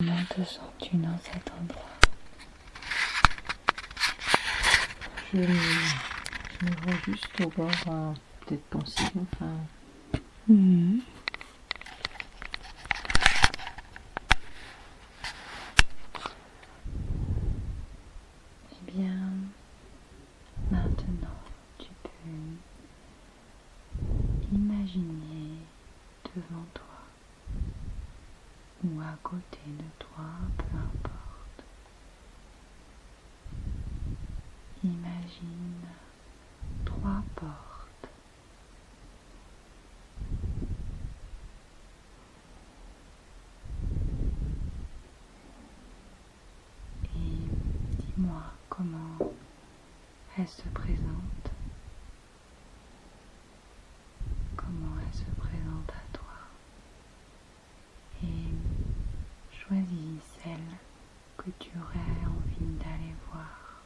Comment te sens-tu dans cet endroit? Je me vois juste au bord, peut-être penser, enfin. Eh bien, maintenant, tu peux imaginer devant toi ou à côté de toi, peu importe. Imagine 3 portes. Et dis-moi comment elles se présentent. Comment elles se présentent à toi. Et choisis celle que tu aurais envie d'aller voir.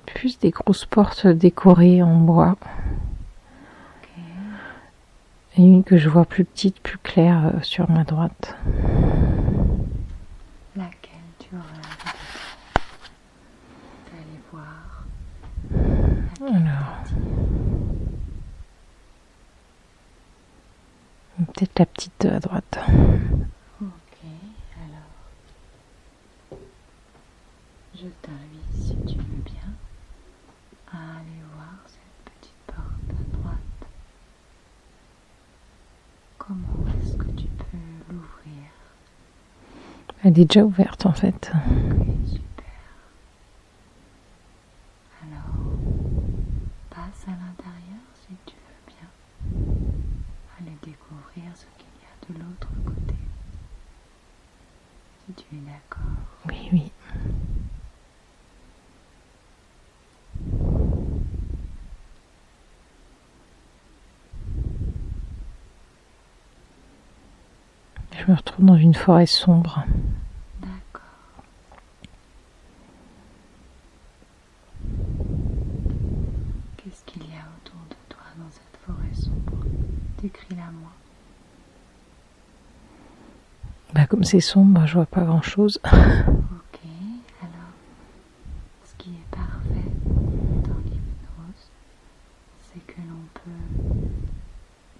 Plus des grosses portes décorées en bois. Ok. Et une que je vois plus petite, plus claire sur ma droite. Laquelle tu aurais envie d'aller voir? Alors, peut-être la petite de la droite. Ok, alors je t'invite, si tu veux bien, à aller voir cette petite porte à droite. Comment est-ce que tu peux l'ouvrir? Elle est déjà ouverte en fait. Ok, super. Alors, passe à l'intérieur si tu veux bien. Aller découvrir ce qu'il y a de l'autre côté. Si tu es d'accord. Oui, oui. Je me retrouve dans une forêt sombre. D'accord. Qu'est-ce qu'il y a autour de toi dans cette forêt sombre? Décris-la-moi. Comme c'est sombre, je vois pas grand chose. Ok, alors, ce qui est parfait dans l'hypnose, c'est que l'on peut,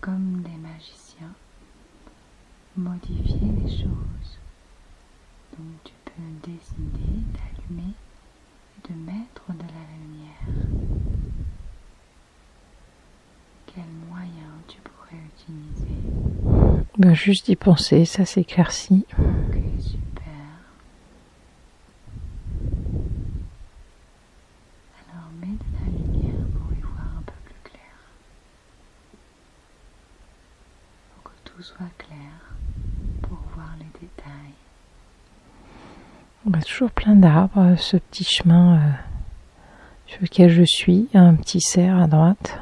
comme des magiciens, modifier les choses. Donc tu peux décider d'allumer et de mettre de la lumière. Quel moyen tu pourrais utiliser? Juste y penser, ça s'éclaircit. Ok, super. Alors mets de la lumière pour y voir un peu plus clair. Pour que tout soit clair, pour voir les détails. Toujours plein d'arbres, ce petit chemin sur lequel je suis, un petit cerf à droite.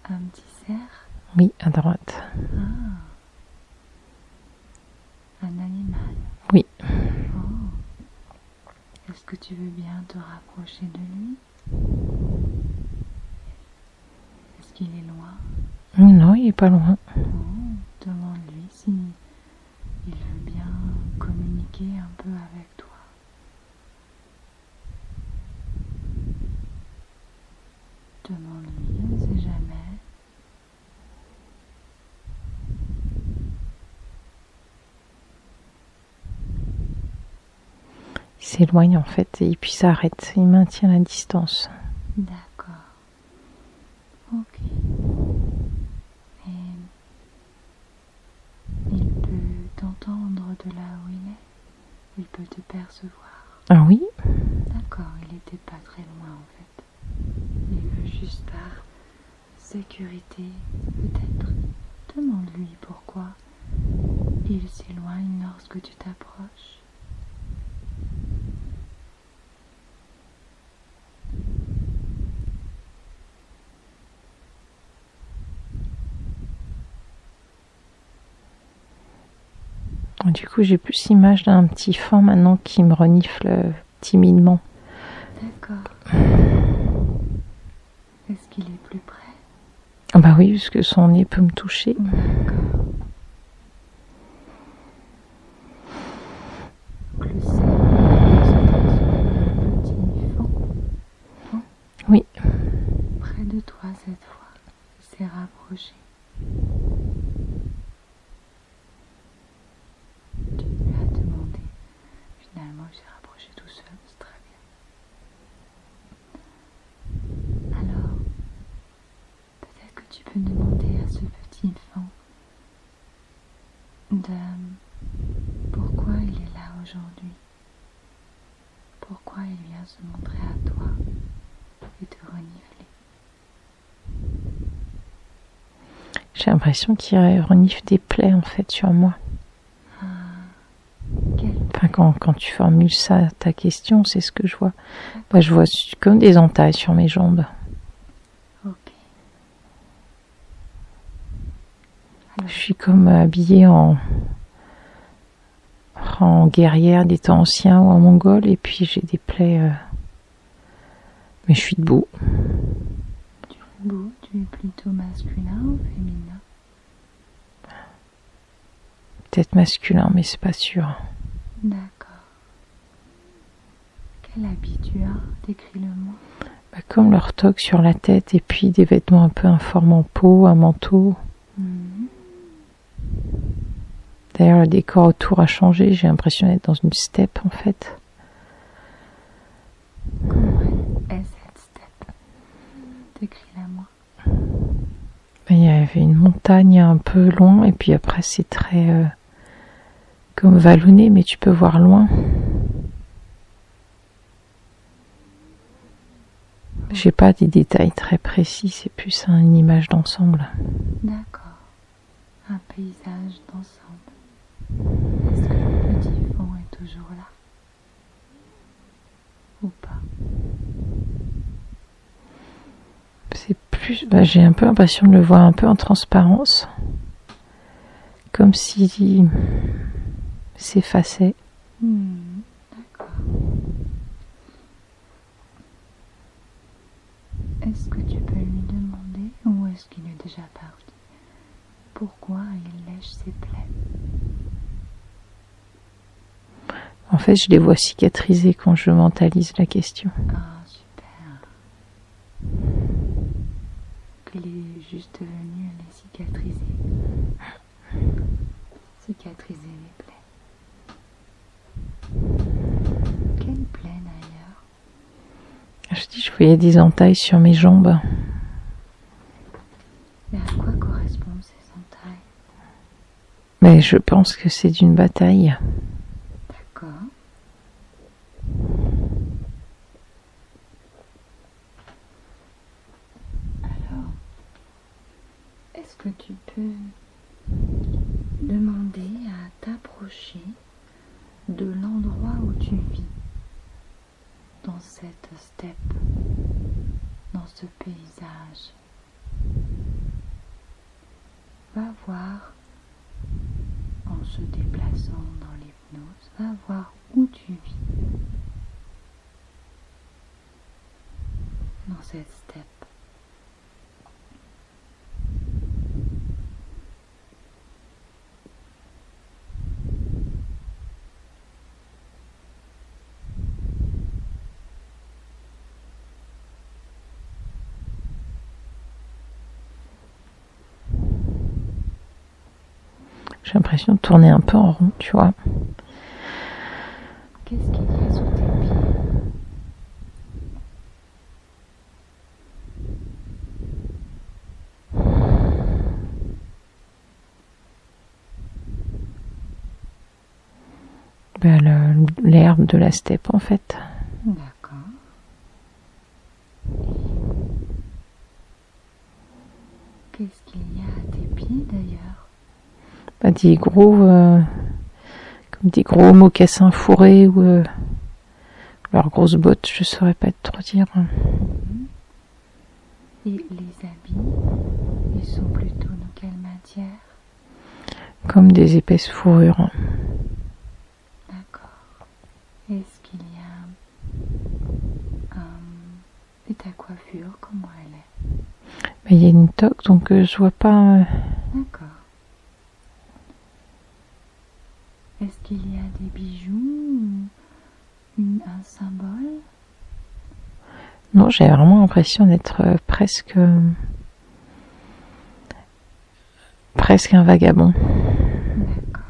Un petit cerf? Oui, à droite. Ah, un animal. Oui. Oh. Est-ce que tu veux bien te rapprocher de lui? Est-ce qu'il est loin? Non, il est pas loin. Oh, demande-lui si il veut bien communiquer un peu avec toi. Demande-lui, on ne sait jamais. Il s'éloigne en fait et puis s'arrête. Il maintient la distance. D'accord. Ok. Et il peut t'entendre de là où il est? Il peut te percevoir? Ah oui? D'accord, il n'était pas très loin en fait. Il veut juste par sécurité, peut-être. Demande-lui pourquoi il s'éloigne lorsque tu t'approches. Du coup, j'ai plus l'image d'un petit faon maintenant qui me renifle timidement. D'accord. Est-ce qu'il est plus près? Ah bah oui, parce que son nez peut me toucher. D'accord. de pourquoi il est là aujourd'hui, pourquoi il vient se montrer à toi et te renifler. J'ai l'impression qu'il renifle des plaies en fait sur moi. Enfin, quand tu formules ça, ta question, c'est ce que je vois. Bah, je vois comme des entailles sur mes jambes. Ok. Je suis comme habillée en guerrière des temps anciens ou en mongole, et puis j'ai des plaies. Mais je suis debout. Tu es debout, tu es plutôt masculin ou féminin? Peut-être masculin, mais c'est pas sûr. D'accord. Quel habit tu as? Décris-le-moi. Bah, comme leur toque sur la tête, et puis des vêtements un peu informes en peau, un manteau. D'ailleurs, le décor autour a changé. J'ai l'impression d'être dans une steppe, en fait. Comment est cette steppe? Décris-la-moi. Il y avait une montagne un peu loin, et puis après, c'est très comme vallonné, mais tu peux voir loin. J'ai pas des détails très précis, c'est plus une image d'ensemble. D'accord. Un paysage d'ensemble. Est-ce que le petit fond est toujours là? Ou pas? C'est plus, j'ai un peu l'impression de le voir un peu en transparence. Comme si s'effaçait. D'accord. Est-ce que tu peux lui demander, ou est-ce qu'il est déjà parti, pourquoi il lèche ses plaies? En fait, je les vois cicatrisées quand je mentalise la question. Ah, super. Qu'il est juste venu les cicatriser. Cicatriser les plaies. Quelle plaie d'ailleurs? Je dis, je voyais des entailles sur mes jambes. Mais à quoi correspondent ces entailles? Mais je pense que c'est d'une bataille. D'accord. Alors, est-ce que tu peux demander à t'approcher de l'endroit où tu vis, dans cette steppe, dans ce paysage? Va voir, en se déplaçant dans l'hypnose, va voir où tu vis, dans cette steppe. J'ai l'impression de tourner un peu en rond, tu vois. Qu'est-ce qu'il y a sous tes pieds? L'herbe de la steppe, en fait. D'accord. Qu'est-ce qu'il y a à tes pieds d'ailleurs? Des gros, comme des gros mocassins fourrés ou leurs grosses bottes, je saurais pas trop dire. Et les habits, ils sont plutôt dans quelle matière? Comme des épaisses fourrures. D'accord. Est-ce qu'il y a et ta coiffure, comment elle est? Il y a une toque, donc je vois pas. D'accord. Est-ce qu'il y a des bijoux ou un symbole? Non, j'ai vraiment l'impression d'être presque un vagabond. D'accord.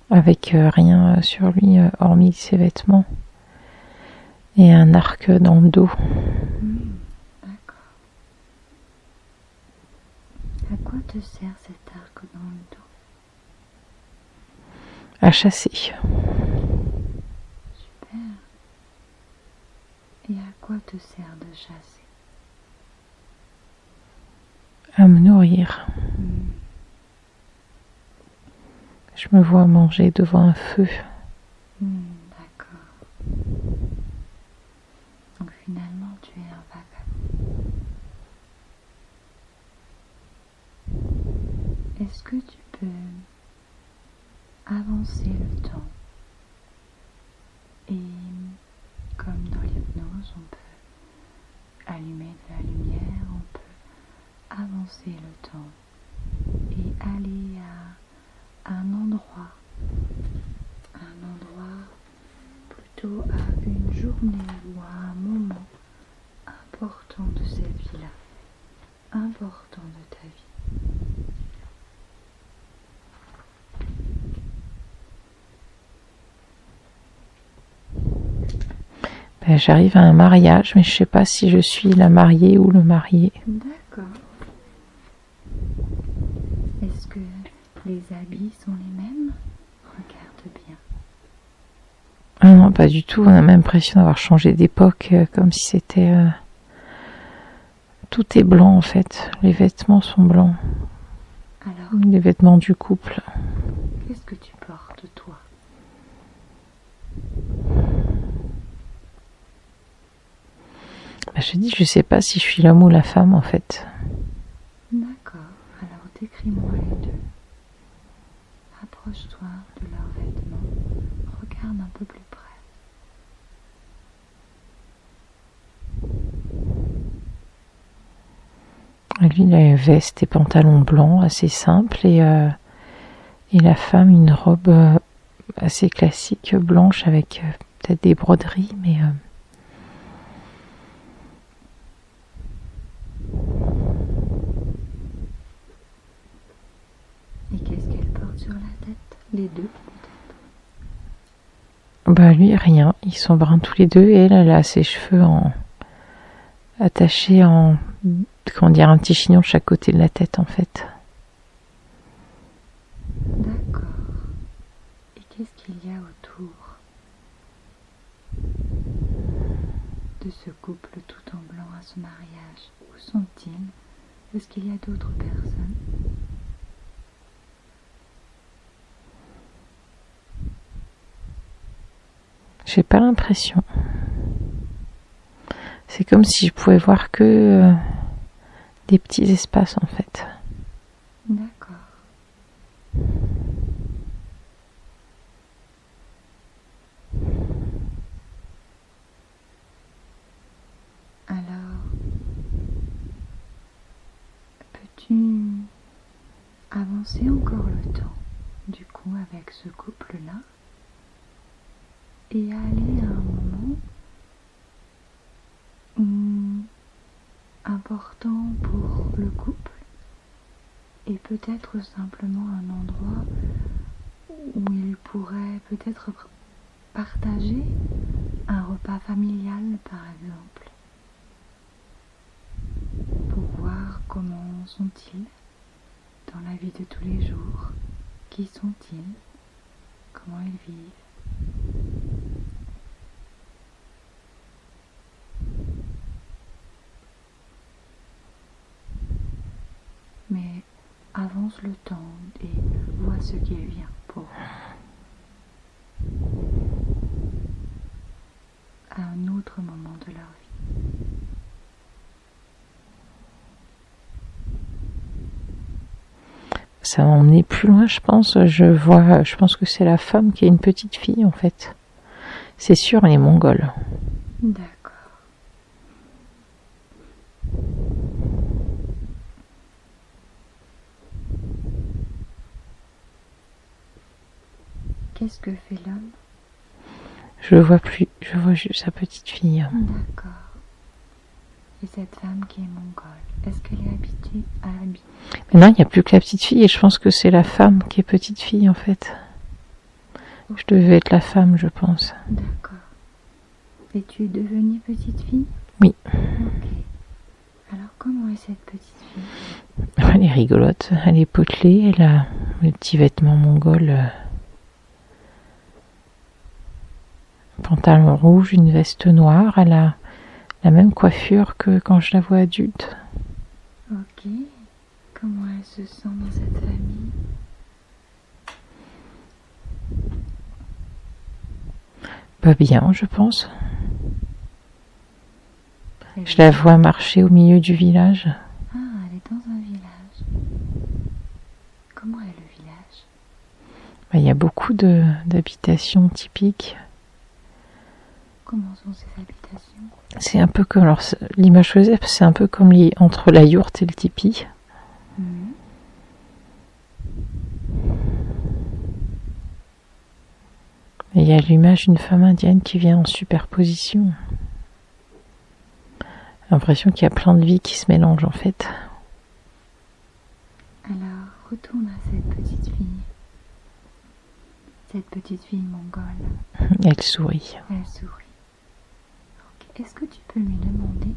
Avec rien sur lui, hormis ses vêtements. Et un arc dans le dos. D'accord. À quoi te sert cet arc dans le dos? À chasser. Super. Et à quoi te sert de chasser? À me nourrir. Je me vois manger devant un feu. D'accord. Donc finalement, tu es un vagabond. Est-ce que tu peux avancer le temps? Et comme dans l'hypnose, on peut allumer de la lumière, on peut avancer le temps et aller à un endroit plutôt à une journée ou à un moment important de cette vie-là, important de ta vie. Ben, j'arrive à un mariage, mais je sais pas si je suis la mariée ou le marié. D'accord. Est-ce que les habits sont les mêmes? Regarde bien. Ah non, pas du tout. On a même l'impression d'avoir changé d'époque, comme si c'était... Tout est blanc en fait. Les vêtements sont blancs. Alors, Les vêtements du couple. qu'est-ce que tu portes, toi? Ben, je dis, je sais pas si je suis l'homme ou la femme en fait. D'accord. Alors, décris-moi les deux. Approche-toi de leurs vêtements. Regarde un peu plus près. Lui, il a une veste et pantalon blanc assez simple et la femme une robe assez classique blanche avec peut-être des broderies, mais Et qu'est-ce qu'elle porte sur la tête? Les deux, peut-être. bah lui rien. Ils sont bruns tous les deux et elle a ses cheveux attachés en comment dire, un petit chignon de chaque côté de la tête en fait. D'accord. Et qu'est-ce qu'il y a autour de ce couple tout en blanc à ce mariage? Où sont-ils? Est-ce qu'il y a d'autres personnes? J'ai pas l'impression. C'est comme si je pouvais voir que des petits espaces en fait. D'accord. Alors, peux-tu avancer encore le temps, du coup, avec ce couple-là, et aller à un moment important pour le couple, et peut-être simplement un endroit où ils pourraient peut-être partager un repas familial, par exemple, pour voir comment sont-ils dans la vie de tous les jours, qui sont-ils, comment ils vivent. Mais avance le temps et vois ce qui vient pour à un autre moment de leur vie. Ça va emmener plus loin, je pense. Je pense que c'est la femme qui a une petite fille en fait. C'est sûr, elle est mongole. D'accord. Qu'est-ce que fait l'homme? Je le vois plus, je vois juste sa petite fille. D'accord. Et cette femme qui est mongole, est-ce qu'elle est habituée à l'habiter? Mais non, il n'y a plus que la petite fille et je pense que c'est la femme qui est petite fille en fait. Je devais être la femme, je pense. D'accord. Et tu es devenue petite fille? Oui. Ok. Alors comment est cette petite fille? Elle est rigolote, elle est potelée, elle a le petit vêtement mongol pantalon rouge, une veste noire. Elle a la même coiffure que quand je la vois adulte. Ok. Comment elle se sent dans cette famille? Pas bien, je pense. Je la vois marcher au milieu du village. Ah, elle est dans un village. Comment est le village? Il y a beaucoup d'habitations typiques. Comment sont ces habitations? C'est un peu comme... Alors, l'image que j'ai, c'est un peu comme entre la yourte et le tipi. Et il y a l'image d'une femme indienne qui vient en superposition. L'impression qu'il y a plein de vies qui se mélangent en fait. Alors, retourne à cette petite fille. Cette petite fille mongole. Elle sourit. Elle sourit. Okay. Est-ce que tu peux lui demander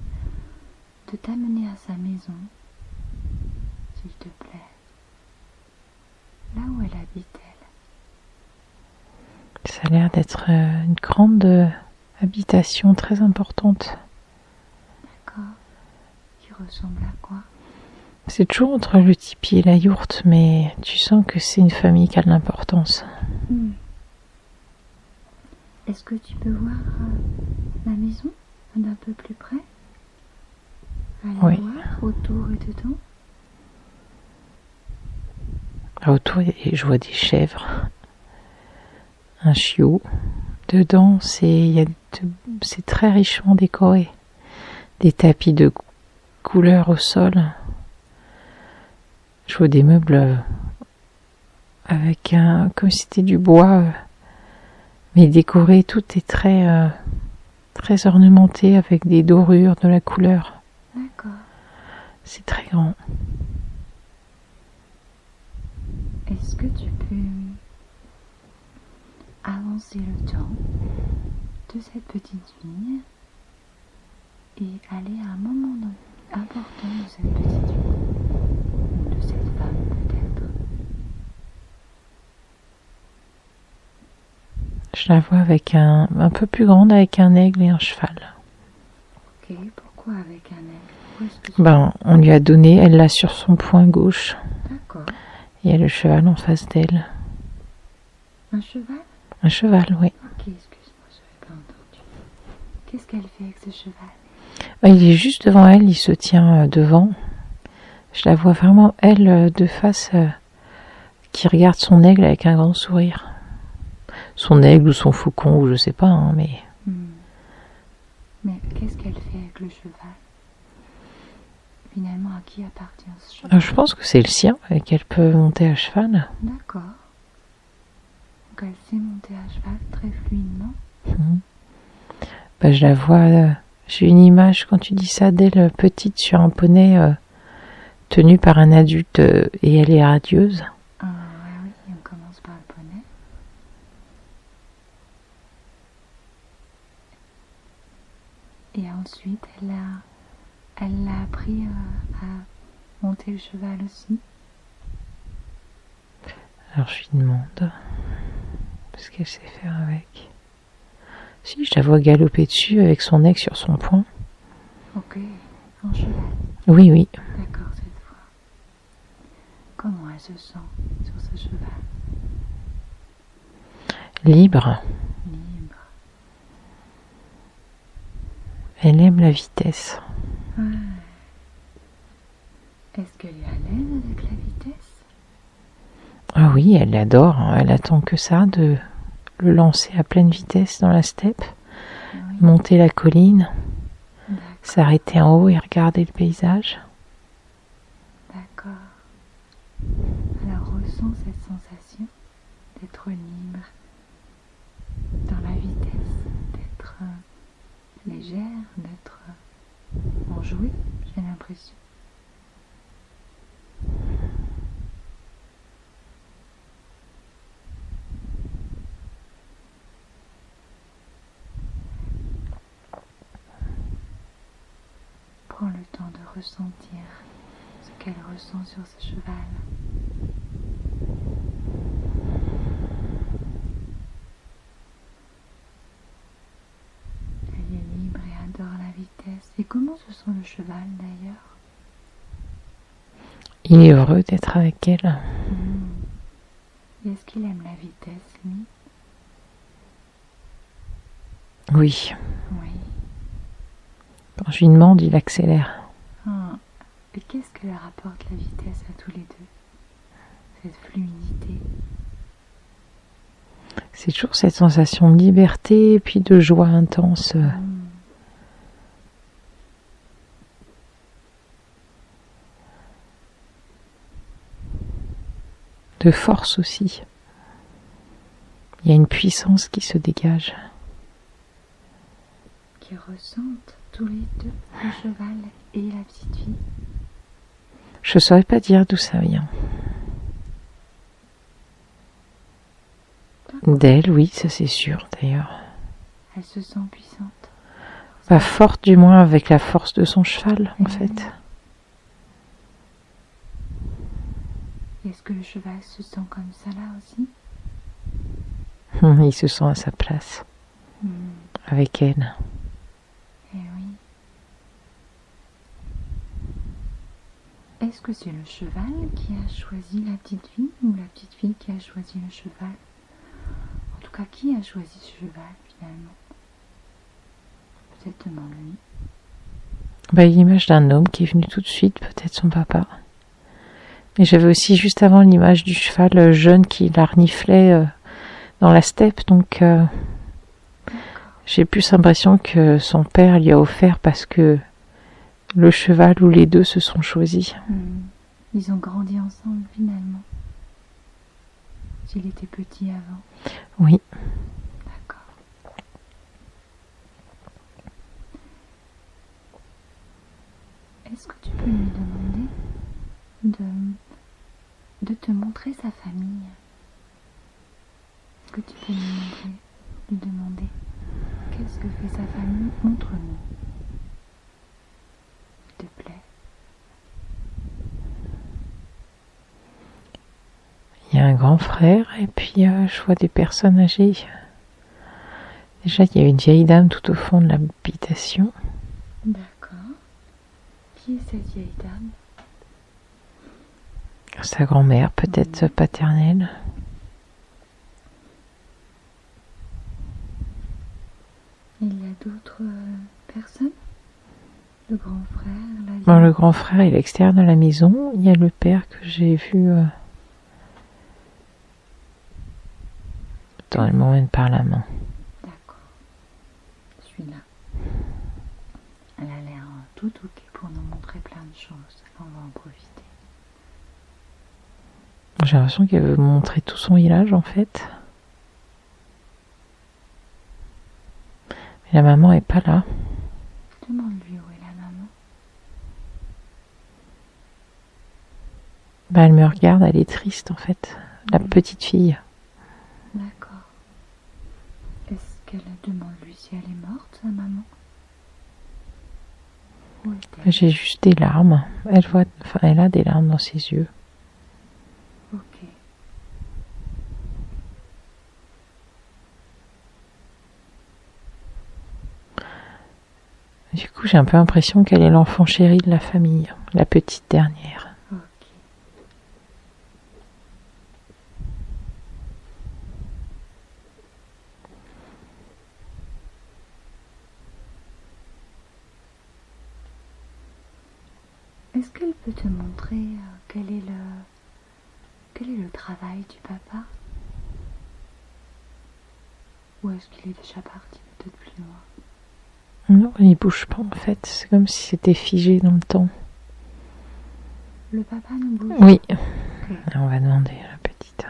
de t'amener à sa maison, s'il te plaît? Là où elle habite, elle. Ça a l'air d'être une grande habitation très importante. D'accord. Qui ressemble à quoi? C'est toujours entre le tipi et la yourte, mais tu sens que c'est une famille qui a de l'importance. Est-ce que tu peux voir la maison d'un peu plus près? Allez oui. Voir autour et dedans? Autour, je vois des chèvres, un chiot. Dedans, c'est très richement décoré. Des tapis de couleurs au sol. Je vois des meubles avec comme si c'était du bois, mais décoré. Tout est très ornementé avec des dorures, de la couleur. D'accord. C'est très grand. Est-ce que tu peux avancer le temps de cette petite fille et aller à un moment important de cette petite fille, ou de cette femme peut-être? Je la vois avec un peu plus grande, avec un aigle et un cheval. Ok, pourquoi avec un aigle? Pourquoi est-ce que on lui a donné, elle l'a sur son poing gauche. D'accord. Et il y a le cheval en face d'elle. Un cheval? Un cheval, oui. Ok, excuse-moi, je n'avais pas entendu. Qu'est-ce qu'elle fait avec ce cheval? Il est juste devant elle, il se tient devant. Je la vois vraiment, elle, de face, qui regarde son aigle avec un grand sourire. Son aigle ou son faucon, ou je sais pas, hein, mais... Mais qu'est-ce qu'elle fait avec le cheval? Finalement, à qui appartient ce cheval? Je pense que c'est le sien, et qu'elle peut monter à cheval. D'accord. Donc elle sait monter à cheval très fluidement. Je la vois, j'ai une image, quand tu dis ça, d'elle petite sur un poney, tenue par un adulte, et elle est radieuse. Ah oui, on commence par le poney. Et ensuite, elle l'a appris à monter le cheval aussi. Alors je lui demande ce qu'elle sait faire avec. Si, je la vois galoper dessus avec son aigle sur son poing. Ok, en cheval. Oui, oui. D'accord, cette fois. Comment elle se sent sur ce cheval? Libre. Libre. Elle aime la vitesse. Ouais. Est-ce qu'elle est à l'aise avec la vitesse? Ah oui, elle l'adore. Elle attend que ça, de le lancer à pleine vitesse dans la steppe, monter la colline, s'arrêter en haut et regarder le paysage. D'accord. Alors ressens cette sensation d'être libre dans la vitesse, d'être légère, d'être enjouée, j'ai l'impression. Prends le temps de ressentir ce qu'elle ressent sur ce cheval. comment se sent le cheval d'ailleurs? Il est heureux d'être avec elle. Et est-ce qu'il aime la vitesse, lui? Oui. Oui. Quand je lui demande, il accélère. Et qu'est-ce que leur apporte la vitesse à tous les deux? Cette fluidité. C'est toujours cette sensation de liberté et puis de joie intense. De force aussi. Il y a une puissance qui se dégage. Qui ressentent tous les deux, le cheval et la petite fille. Je saurais pas dire d'où ça vient. D'elle, oui, ça c'est sûr d'ailleurs. Elle se sent puissante. Pas forte du moins avec la force de son cheval en fait. Est-ce que le cheval se sent comme ça là aussi? Il se sent à sa place. Avec elle. Eh oui. Est-ce que c'est le cheval qui a choisi la petite fille ou la petite fille qui a choisi le cheval? En tout cas, qui a choisi ce cheval finalement? Peut-être demande-lui. L'image d'un homme qui est venu tout de suite, peut-être son papa. Et j'avais aussi juste avant l'image du cheval jeune qui la reniflait dans la steppe, donc j'ai plus l'impression que son père lui a offert parce que le cheval ou les deux se sont choisis. Ils ont grandi ensemble finalement. S'il était petit avant. Oui. D'accord. Est-ce que tu peux lui demander de te montrer sa famille? Est-ce que tu peux lui demander qu'est-ce que fait sa famille? Montre-nous. S'il te plaît. Il y a un grand frère et puis je vois des personnes âgées. Déjà, il y a une vieille dame tout au fond de l'habitation. D'accord. Qui est cette vieille dame? Sa grand-mère, peut-être paternelle. Il y a d'autres personnes? Le grand frère, Bon, le grand frère est à l'extérieur de la maison. Il y a le père que j'ai vu. Attends, elle m'emmène par la main. D'accord. Celui-là. Elle a l'air tout ok pour nous montrer plein de choses. On va en profiter. J'ai l'impression qu'elle veut montrer tout son village en fait. Mais la maman est pas là. Demande-lui où est la maman. Elle me regarde, elle est triste en fait. La petite fille. D'accord. Est-ce qu'elle demande-lui si elle est morte, sa maman? Où est-elle? J'ai juste des larmes. Elle a des larmes dans ses yeux. Ok. Du coup, j'ai un peu l'impression qu'elle est l'enfant chéri de la famille, la petite dernière. Ok. Est-ce qu'elle peut te montrer quel est le travail du papa? Ou est-ce qu'il est déjà parti peut-être plus loin? Non, il bouge pas en fait. C'est comme si c'était figé dans le temps. Le papa ne bouge? Oui. Okay. On va demander à la petite.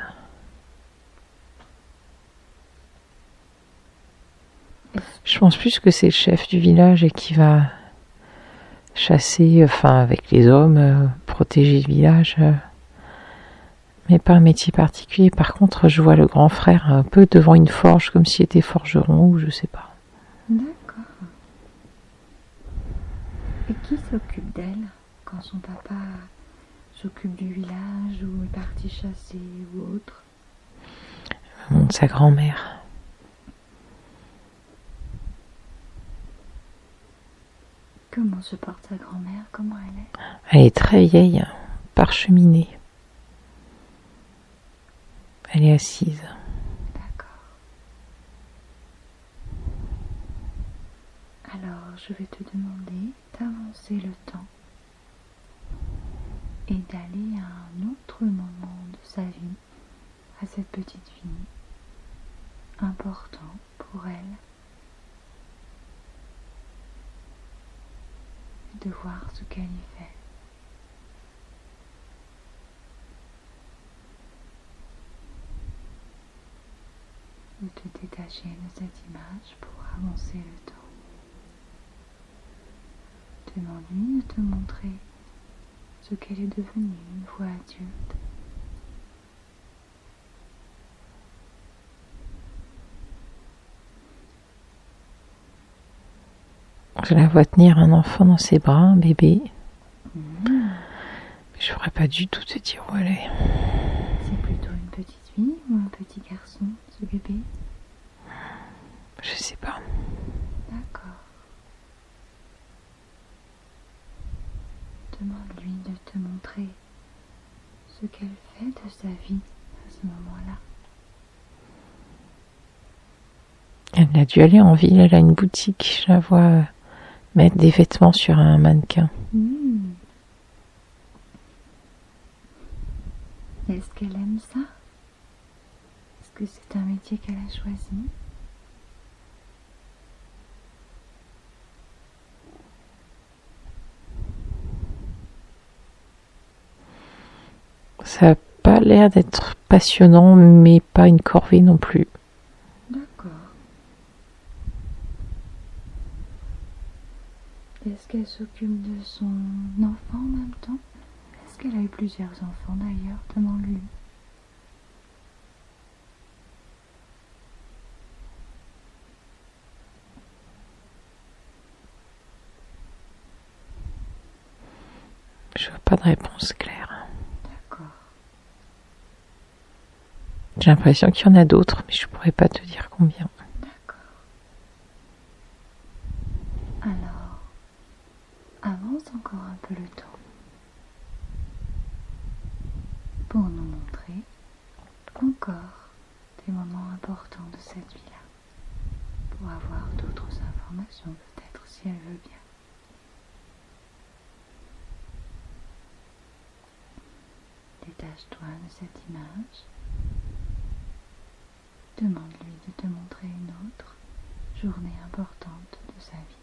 Je pense plus que c'est le chef du village et qui va chasser, avec les hommes, protéger le village. Mais pas un métier particulier. Par contre, je vois le grand frère un peu devant une forge, comme s'il était forgeron ou je sais pas. D'accord. Et qui s'occupe d'elle quand son papa s'occupe du village ou est parti chasser ou autre? Sa grand-mère. Comment se porte sa grand-mère? Comment elle est? Elle est très vieille, parcheminée. Elle est assise. D'accord. Alors, je vais te demander d'avancer le temps et d'aller à un autre moment de sa vie, à cette petite fille, important pour elle, et de voir ce qu'elle y fait. De te détacher de cette image pour avancer le temps. Demande-lui de te montrer ce qu'elle est devenue une fois adulte. Je la vois tenir un enfant dans ses bras, un bébé. Je pourrais pas du tout te dire où elle est. C'est plutôt une petite fille ou un petit garçon, ce bébé? Je sais pas. D'accord. Demande-lui de te montrer ce qu'elle fait de sa vie à ce moment-là. Elle a dû aller en ville, elle a une boutique. Je la vois mettre des vêtements sur un mannequin. Est-ce qu'elle aime ça? Est-ce que c'est un métier qu'elle a choisi? Ça n'a pas l'air d'être passionnant, mais pas une corvée non plus. D'accord. Est-ce qu'elle s'occupe de son enfant en même temps? Est-ce qu'elle a eu plusieurs enfants d'ailleurs? Demande-lui. Je vois pas de réponse claire. D'accord. J'ai l'impression qu'il y en a d'autres, mais je pourrais pas te dire combien. D'accord. Alors, avance encore un peu le temps pour nous montrer encore des moments importants de cette vie-là, pour avoir d'autres informations peut-être si elle veut bien. Détache-toi de cette image. Demande-lui de te montrer une autre journée importante de sa vie.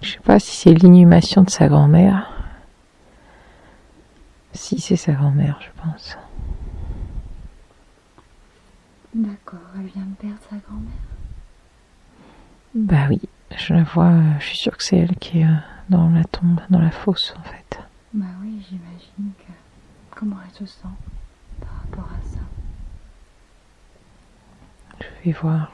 Je sais pas si c'est l'inhumation de sa grand-mère. Si, c'est sa grand-mère, je pense. D'accord, elle vient de perdre sa grand-mère. Bah oui, je la vois, je suis sûre que c'est elle qui est dans la tombe, dans la fosse en fait. Bah oui, j'imagine que... Comment elle se sent par rapport à ça? Je vais voir.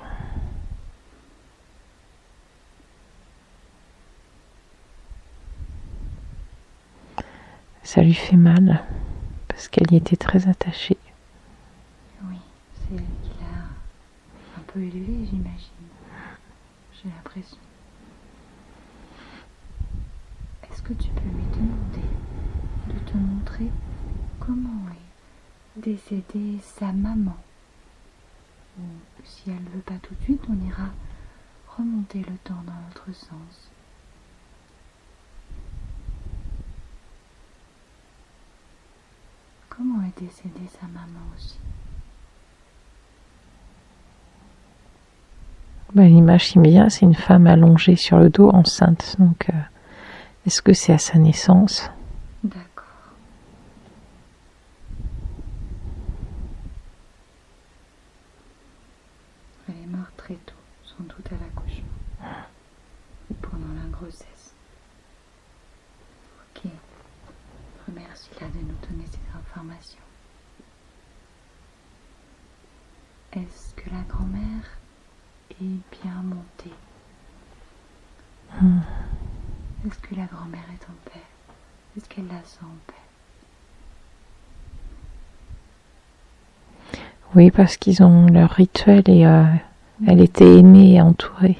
Ça lui fait mal, parce qu'elle y était très attachée. Oui, c'est elle qui l'a un peu élevée, j'imagine. J'ai l'impression. Est-ce que tu peux lui demander de te montrer comment est décédée sa maman? Ou si elle ne veut pas tout de suite, on ira remonter le temps dans l'autre sens. Comment est décédée sa maman aussi? Bah, l'image qui me vient, c'est une femme allongée sur le dos, enceinte. Donc, est-ce que c'est à sa naissance? D'accord. Elle est morte très tôt, sans doute à l'accouchement, ou pendant la grossesse. Ok. Remercie-la de nous donner ces informations. Est-ce que la grand-mère est bien montée? Est-ce que la grand-mère est en paix? Est-ce qu'elle la sent en paix? Oui, parce qu'ils ont leur rituel et elle était aimée et entourée.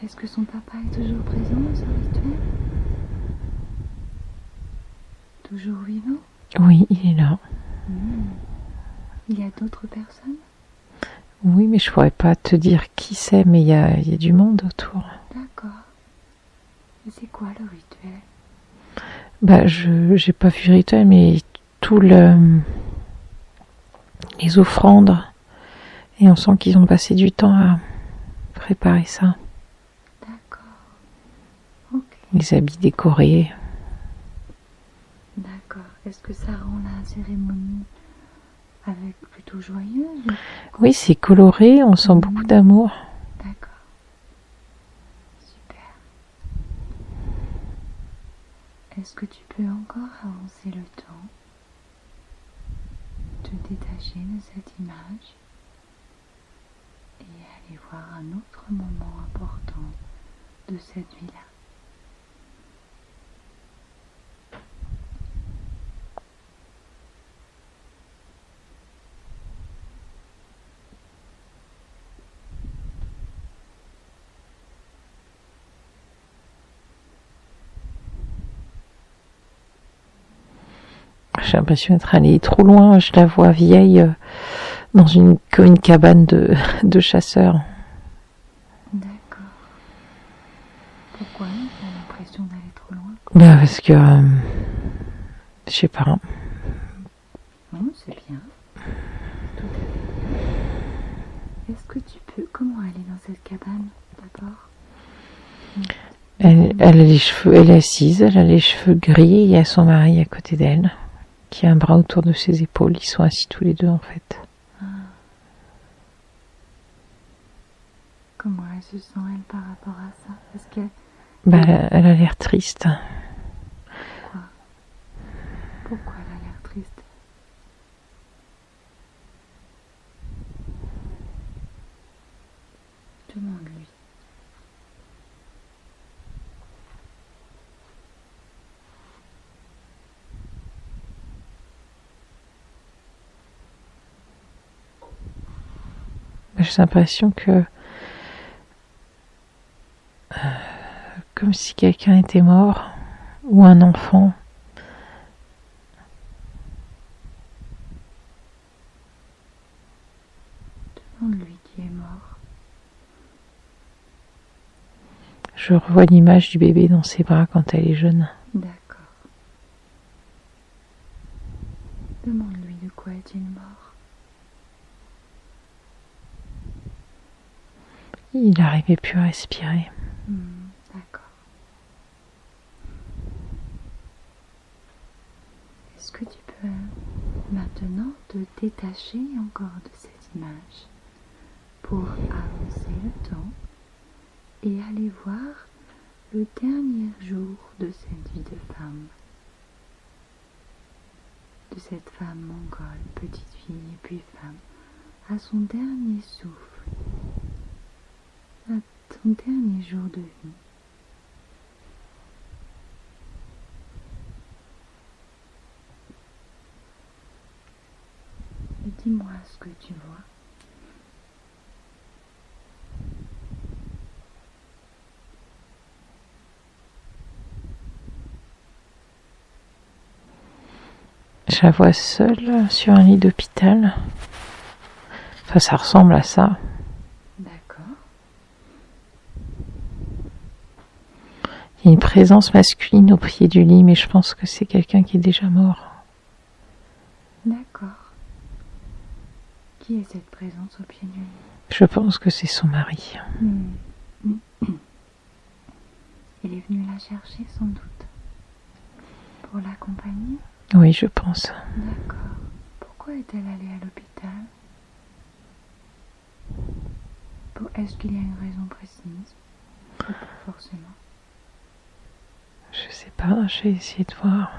Est-ce que son papa est toujours présent dans ce rituel? Toujours vivant? Oui, il est là. Il y a d'autres personnes? Oui, mais je pourrais pas te dire qui c'est, mais il y a du monde autour. D'accord. Et c'est quoi le rituel? Bah, j'ai pas vu le rituel, mais tout les offrandes, et on sent qu'ils ont passé du temps à préparer ça. D'accord. Ok. Les habits décorés. D'accord. Est-ce que ça rend la cérémonie avec plutôt joyeuse? Oui, c'est coloré, on sent beaucoup d'amour. D'accord. Super. Est-ce que tu peux encore avancer le temps, te détacher de cette image et aller voir un autre moment important de cette vie-là? J'ai l'impression d'être allée trop loin, je la vois vieille dans une cabane de chasseurs. D'accord. Pourquoi tu as l'impression d'aller trop loin? Bah parce que je sais pas. Non, c'est bien. Tout à fait bien. Est-ce que tu peux... Comment aller dans cette cabane, d'abord? Elle a les cheveux, elle est assise, elle a les cheveux gris et il y a son mari à côté d'elle, qui a un bras autour de ses épaules. Ils sont assis tous les deux en fait. Comment elle se sent, elle, par rapport à ça? Est-ce qu'elle... Bah, elle a l'air triste. Pourquoi elle a l'air triste? Demande-lui. J'ai l'impression que comme si quelqu'un était mort ou un enfant. Demande-lui qui est mort. Je revois l'image du bébé dans ses bras quand elle est jeune. D'accord. Demande-lui de quoi est-il mort. Il n'arrivait plus à respirer. D'accord. Est-ce que tu peux maintenant te détacher encore de cette image pour avancer le temps et aller voir le dernier jour de cette vie de femme, de cette femme mongole, petite fille et puis femme, à son dernier souffle, à son dernier jour de vie. Et dis-moi ce que tu vois. Je la vois seule sur un lit d'hôpital. Enfin, ça ressemble à ça. D'accord. Il y a une présence masculine au pied du lit, mais je pense que c'est quelqu'un qui est déjà mort. D'accord. Qui est cette présence au pied du lit? Je pense que c'est son mari. Il est venu la chercher sans doute. Pour l'accompagner? Oui, je pense. D'accord. Pourquoi est-elle allée à l'hôpital? Est-ce qu'il y a une raison précise? Ou pas forcément. Je sais pas, je vais essayer de voir.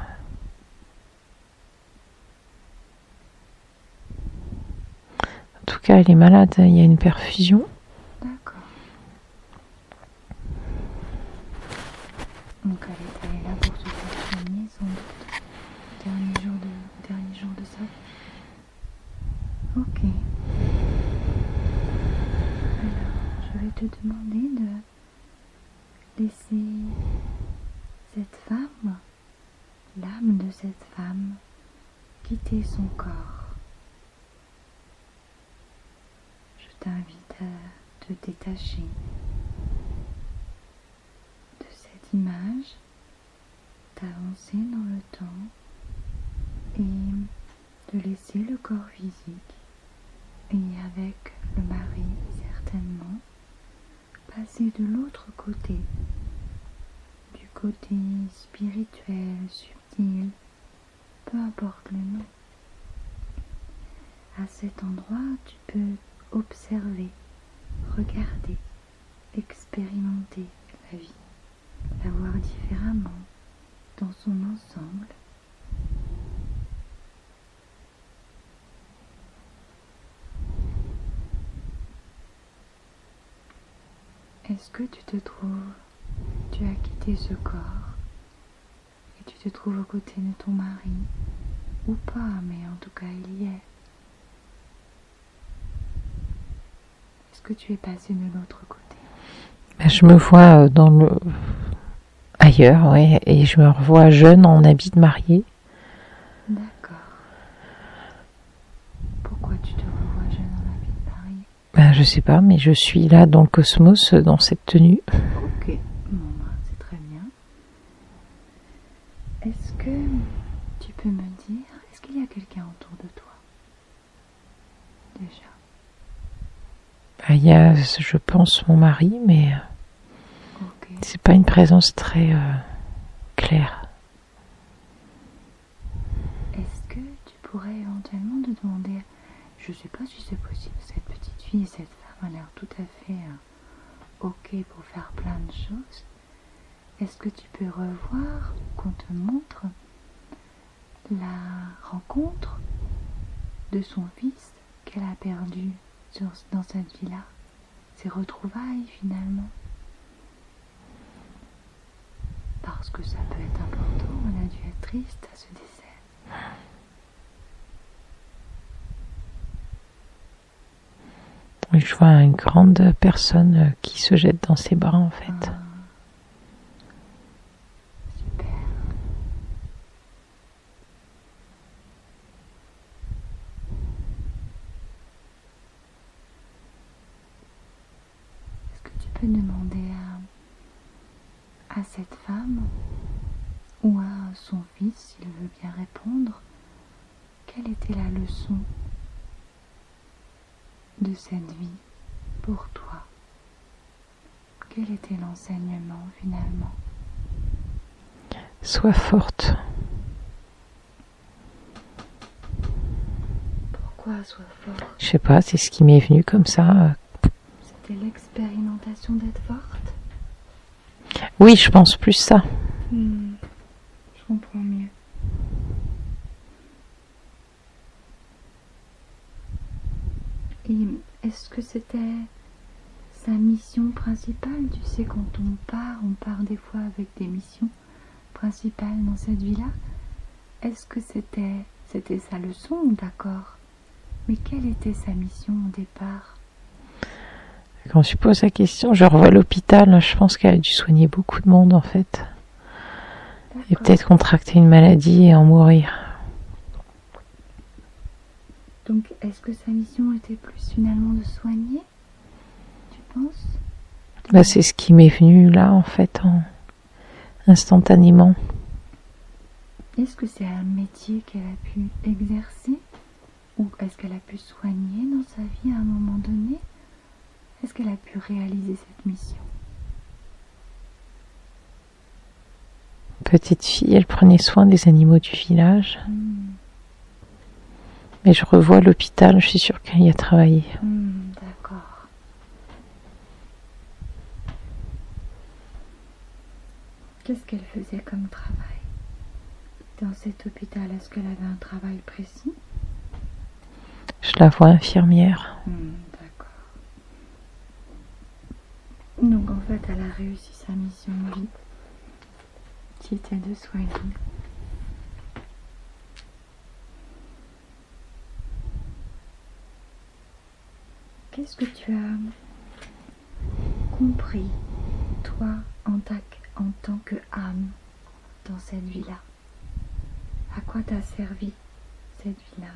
En tout cas, elle est malade, il y a une perfusion. D'accord. Donc elle est allée là pour se faire soigner sans doute. Dernier jour te demander de laisser cette femme, l'âme de cette femme, quitter son corps. Je t'invite à te détacher de cette image, d'avancer dans le temps et de laisser le corps physique et avec le mari certainement passer de l'autre côté, du côté spirituel, subtil, peu importe le nom. À cet endroit, tu peux observer, regarder, expérimenter la vie, la voir différemment dans son ensemble. Est-ce que tu as quitté ce corps et tu te trouves aux côtés de ton mari ou pas, mais en tout cas il y est. Est-ce que tu es passé de l'autre côté? Je me vois ailleurs, ouais, et je me revois jeune en habit de mariée. D'accord. Pourquoi tu te revois jeune en habit de mariée? Je sais pas, mais je suis là dans le cosmos, dans cette tenue. Ok, bon, c'est très bien. Est-ce que tu peux me dire, est-ce qu'il y a quelqu'un autour de toi? Déjà. Il y a, je pense, mon mari, mais Okay. C'est pas une présence très claire. Est-ce que tu pourrais éventuellement te demander, je sais pas si c'est possible, cette petite fille, cette femme a l'air tout à fait ok pour faire plein de choses. Est-ce que tu peux revoir qu'on te montre la rencontre de son fils qu'elle a perdu dans cette vie-là, ses retrouvailles finalement? Parce que ça peut être important, elle a dû être triste à ce décès. Oui, je vois une grande personne qui se jette dans ses bras en fait. Super. Est-ce que tu peux demander à cette femme ou à son fils, s'il veut bien répondre, quelle était la leçon de cette vie pour toi? Quel était l'enseignement finalement? Sois forte. Pourquoi sois forte? Je sais pas, c'est ce qui m'est venu comme ça. C'était l'expérimentation d'être forte? Oui, je pense plus ça. Je comprends mieux. Et est-ce que c'était sa mission principale? Tu sais, quand on part des fois avec des missions principales dans cette vie-là. Est-ce que c'était sa leçon? D'accord. Mais quelle était sa mission au départ? Quand tu poses la question, je revois l'hôpital. Je pense qu'elle a dû soigner beaucoup de monde en fait. D'accord. Et peut-être contracter une maladie et en mourir. Donc, est-ce que sa mission était plus finalement de soigner? Tu penses? C'est ce qui m'est venu là en fait, instantanément. Est-ce que c'est un métier qu'elle a pu exercer? Ou est-ce qu'elle a pu soigner dans sa vie à un moment donné? Est-ce qu'elle a pu réaliser cette mission? Petite fille, elle prenait soin des animaux du village. Mais je revois l'hôpital, je suis sûre qu'elle y a travaillé. D'accord. Qu'est-ce qu'elle faisait comme travail dans cet hôpital? Est-ce qu'elle avait un travail précis? Je la vois infirmière. D'accord. Donc en fait, elle a réussi sa mission de vie, qui était de soigner. Qu'est-ce que tu as compris, toi, en tant que âme, dans cette vie-là? À quoi t'a servi cette vie-là?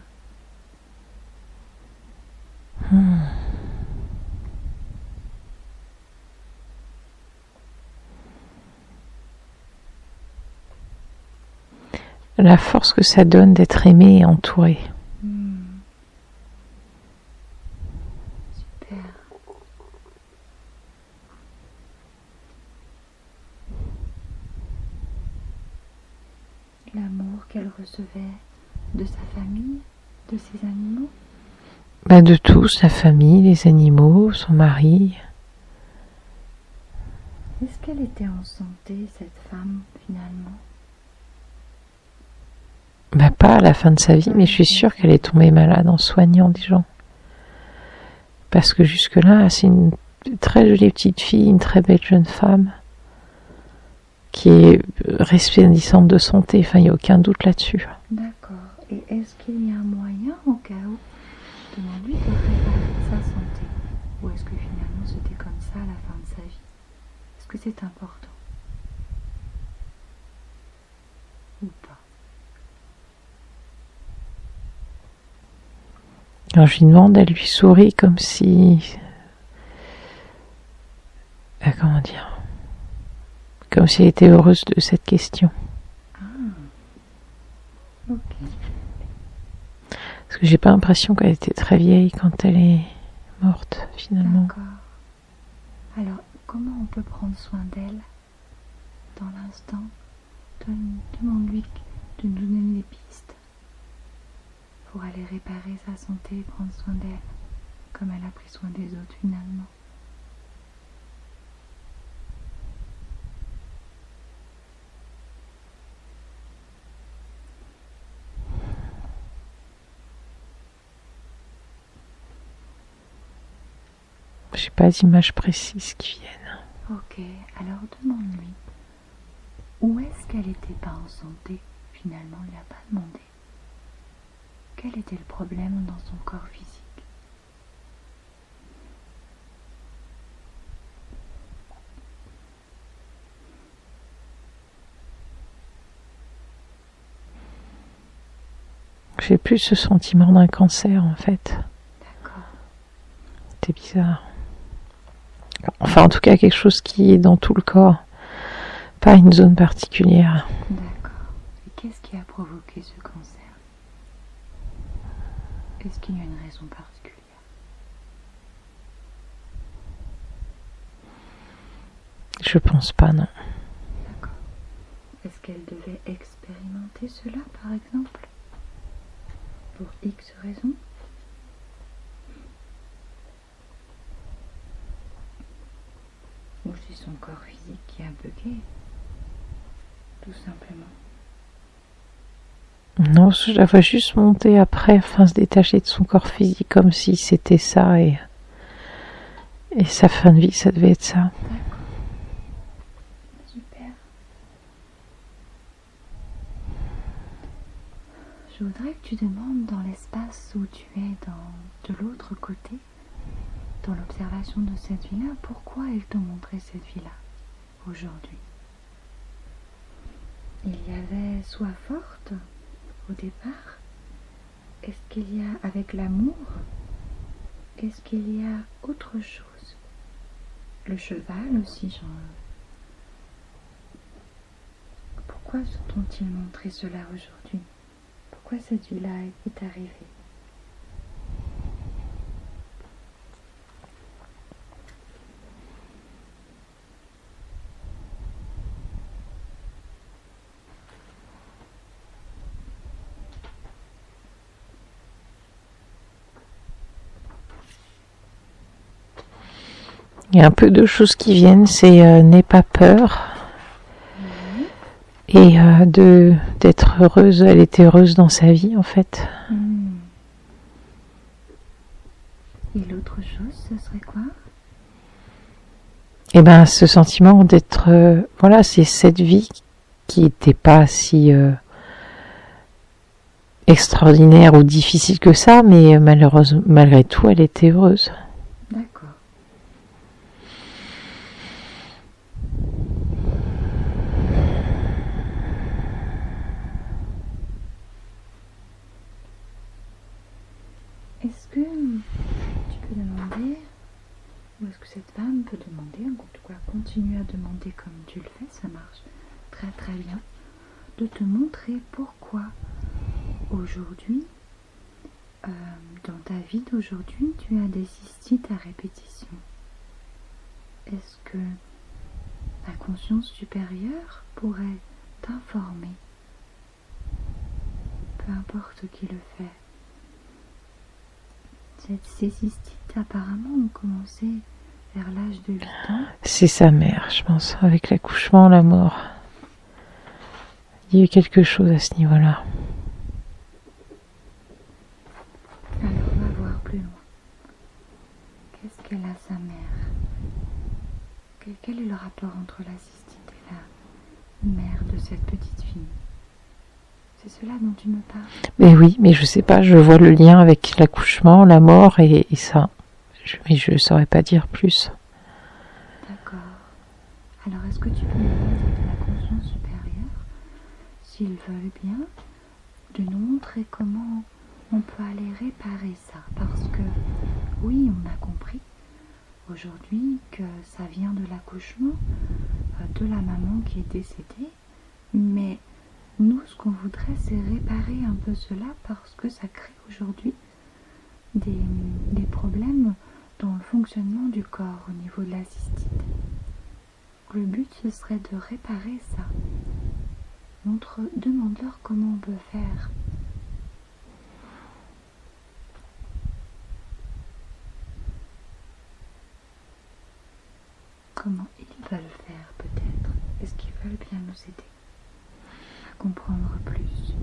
La force que ça donne d'être aimé et entouré. Super. L'amour qu'elle recevait de sa famille, de ses animaux? De tout, sa famille, les animaux, son mari. Est-ce qu'elle était en santé, cette femme, finalement? Pas à la fin de sa vie, mais je suis sûre qu'elle est tombée malade en soignant des gens. Parce que jusque-là, c'est une très jolie petite fille, une très belle jeune femme, qui est resplendissante de santé, enfin il n'y a aucun doute là-dessus. D'accord. Et est-ce qu'il y a un moyen, au cas où, demande-lui de réparer sa santé? Ou est-ce que finalement c'était comme ça à la fin de sa vie? Est-ce que c'est important? Ou pas? Alors je lui demande, elle lui sourit comme si... comment dire? Comme si elle était heureuse de cette question. Ok. Parce que j'ai pas l'impression qu'elle était très vieille quand elle est morte, finalement. D'accord. Alors, comment on peut prendre soin d'elle dans l'instant? Demande-lui de nous donner des pistes pour aller réparer sa santé et prendre soin d'elle, comme elle a pris soin des autres finalement. J'ai pas d'images précises qui viennent. Ok, alors demande-lui. Où est-ce qu'elle était pas en santé? Finalement, on lui a pas demandé. Quel était le problème dans son corps physique? J'ai plus ce sentiment d'un cancer, en fait. D'accord. C'est bizarre. Enfin, en tout cas, quelque chose qui est dans tout le corps. Pas une zone particulière. D'accord. Et qu'est-ce qui a provoqué ce cancer? Est-ce qu'il y a une raison particulière? Je pense pas, non. D'accord. Est-ce qu'elle devait expérimenter cela, par exemple? Pour X raisons? Ou c'est son corps physique qui a bugué? Tout simplement. Non, je la vois juste monter après, enfin se détacher de son corps physique comme si c'était ça et sa fin de vie, ça devait être ça. D'accord. Super. Je voudrais que tu demandes dans l'espace où tu es de l'autre côté, dans l'observation de cette vie-là, pourquoi elle t'a montré cette vie-là aujourd'hui. Il y avait soif forte au départ. Est-ce qu'il y a avec l'amour? Est-ce qu'il y a autre chose? Le cheval aussi, Pourquoi t'ont-ils montré cela aujourd'hui? Pourquoi cette vie-là est arrivée? Il y a un peu de choses qui viennent, c'est n'aie pas peur. Et d'être heureuse, elle était heureuse dans sa vie en fait. Et l'autre chose, ce serait quoi? Et ben ce sentiment d'être, voilà, c'est cette vie qui n'était pas si extraordinaire ou difficile que ça, mais malheureusement, malgré tout, elle était heureuse. D'accord. cette femme peut demander, en tout cas continue à demander comme tu le fais, ça marche très très bien, de te montrer pourquoi aujourd'hui, dans ta vie d'aujourd'hui, tu as des cystites à répétition. Est-ce que ta conscience supérieure pourrait t'informer, peu importe qui le fait? Ces cystites apparemment ont commencé vers l'âge de 8 ans. C'est sa mère, je pense, avec l'accouchement, la mort. Il y a eu quelque chose à ce niveau-là. Alors on va voir plus loin. Qu'est-ce qu'elle a sa mère? Quel est le rapport entre la cystite et la mère de cette petite fille? C'est cela dont tu me parles? Mais oui, mais je sais pas, je vois le lien avec l'accouchement, la mort et ça. Mais je saurais pas dire plus. D'accord. Alors est-ce que tu peux me dire de la conscience supérieure, s'ils veulent bien, de nous montrer comment on peut aller réparer ça? Parce que oui, on a compris aujourd'hui que ça vient de l'accouchement de la maman qui est décédée, mais nous, ce qu'on voudrait, c'est réparer un peu cela parce que ça crée aujourd'hui des problèmes dans le fonctionnement du corps au niveau de la cystite. Le but, ce serait de réparer ça. Demande-leur comment on peut faire. Comment ils veulent faire, peut-être. Est-ce qu'ils veulent bien nous aider à comprendre plus?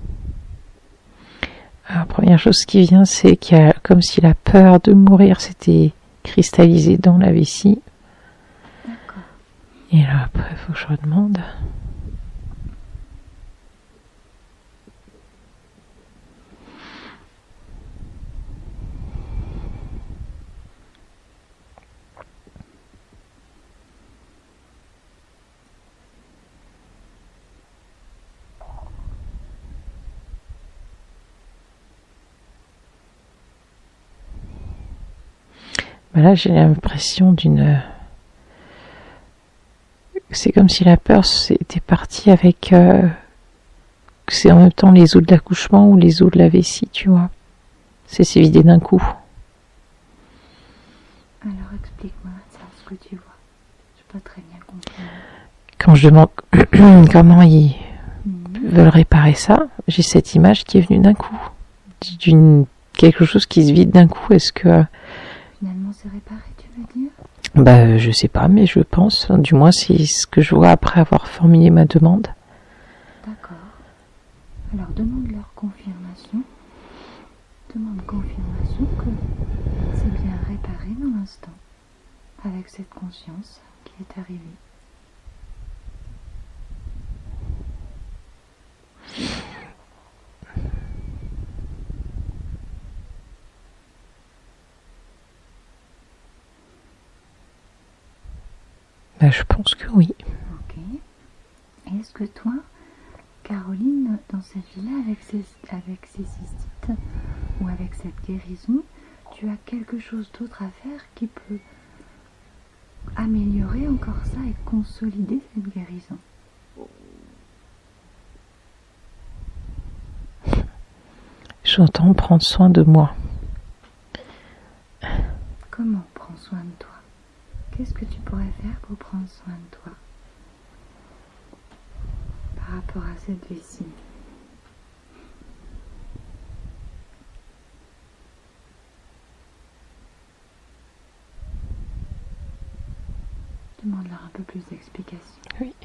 La première chose qui vient, c'est qu'il y a comme si la peur de mourir s'était cristallisée dans la vessie. D'accord. Et là, après, il faut que je redemande. Là, j'ai l'impression d'une... C'est comme si la peur était partie avec... C'est en même temps les os de l'accouchement ou les os de la vessie, tu vois. C'est vidé d'un coup. Alors explique-moi ça, ce que tu vois. Je peux pas très bien comprendre. Quand je demande comment ils veulent réparer ça, j'ai cette image qui est venue d'un coup. Quelque chose qui se vide d'un coup. Est-ce que... Finalement, c'est réparé, tu veux dire? Bah, je sais pas, mais je pense. Du moins, c'est ce que je vois après avoir formulé ma demande. D'accord. Alors, demande leur confirmation. Demande confirmation que c'est bien réparé dans l'instant, avec cette conscience qui est arrivée. Bah, je pense que oui. Ok. Et est-ce que toi, Caroline, dans cette vie-là, avec ces cystites ou avec cette guérison, tu as quelque chose d'autre à faire qui peut améliorer encore ça et consolider cette guérison? J'entends prendre soin de moi. Comment prends soin de toi? Qu'est-ce que tu pourrais faire pour prendre soin de toi par rapport à cette vessie? Demande-leur un peu plus d'explications. Oui.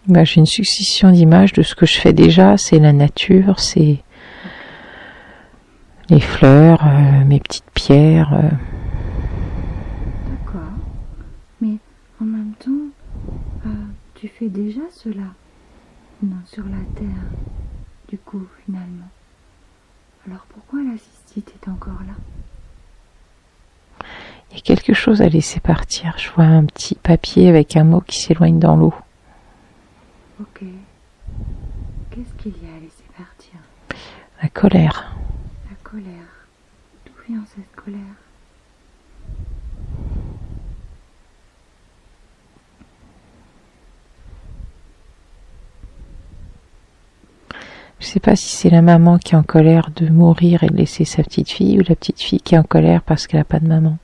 Bah, j'ai une succession d'images de ce que je fais déjà. C'est la nature, c'est les fleurs, mes petites pierres. D'accord. Mais en même temps, tu fais déjà cela sur la terre, du coup, finalement. Alors pourquoi la cystite est encore là? Il y a quelque chose à laisser partir. Je vois un petit papier avec un mot qui s'éloigne dans l'eau. Ok. Qu'est-ce qu'il y a à laisser partir? La colère. La colère. D'où vient cette colère? Je sais pas si c'est la maman qui est en colère de mourir et de laisser sa petite fille, ou la petite fille qui est en colère parce qu'elle n'a pas de maman.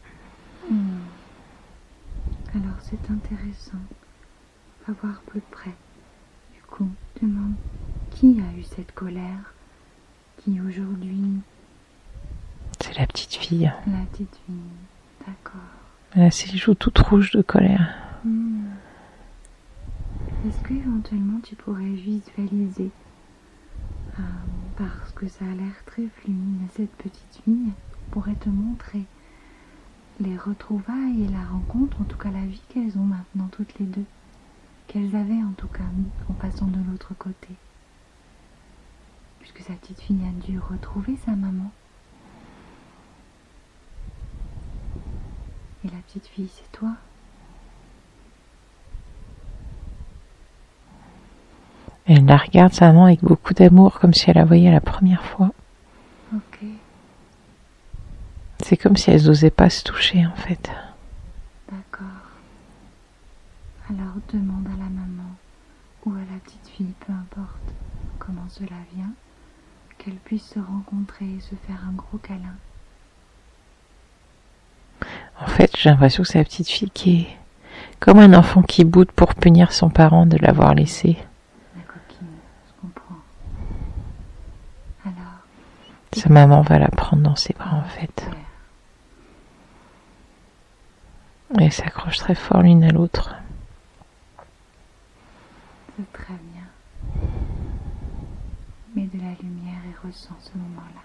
Alors c'est intéressant. On va voir plus près. Du coup, demande qui a eu cette colère, qui aujourd'hui... C'est la petite fille. La petite fille, d'accord. Elle a ses joues toutes rouges de colère. Est-ce qu'éventuellement tu pourrais visualiser, parce que ça a l'air très fluide, cette petite fille pourrait te montrer les retrouvailles et la rencontre, en tout cas la vie qu'elles ont maintenant toutes les deux, qu'elles avaient en tout cas en passant de l'autre côté, puisque sa petite fille a dû retrouver sa maman. Et la petite fille, c'est toi. Elle la regarde, sa maman, avec beaucoup d'amour, comme si elle la voyait la première fois. Ok. C'est comme si elles n'osaient pas se toucher, en fait. D'accord. Alors demande à la maman ou à la petite fille, peu importe comment cela vient, qu'elles puissent se rencontrer et se faire un gros câlin. En fait, j'ai l'impression que c'est la petite fille qui est comme un enfant qui boude pour punir son parent de l'avoir laissé. La coquine, je comprends. Alors, Sa maman va la prendre dans ses bras, en fait. Et elles s'accrochent très fort l'une à l'autre. c'est très bien. Mets de la lumière et ressens ce moment-là.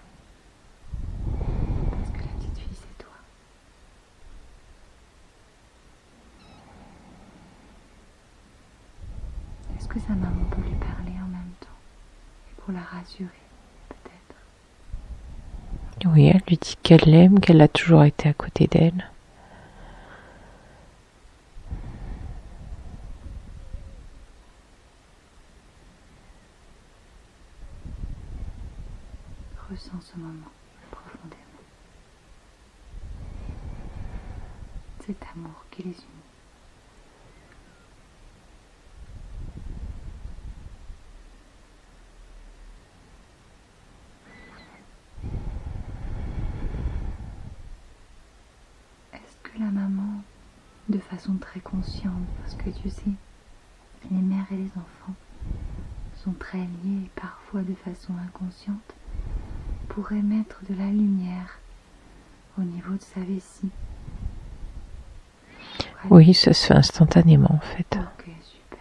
Parce que la petite fille, c'est toi. Est-ce que sa maman peut lui parler en même temps? Et pour la rassurer, peut-être. Oui, elle lui dit qu'elle l'aime, qu'elle a toujours été à côté d'elle. Ressens ce moment profondément. Cet amour qui les unit. Est-ce que la maman, de façon très consciente, parce que tu sais, les mères et les enfants sont très liés, parfois de façon inconsciente, pourrait mettre de la lumière au niveau de sa vessie? Oui, ça se fait instantanément, en fait. Ok, super.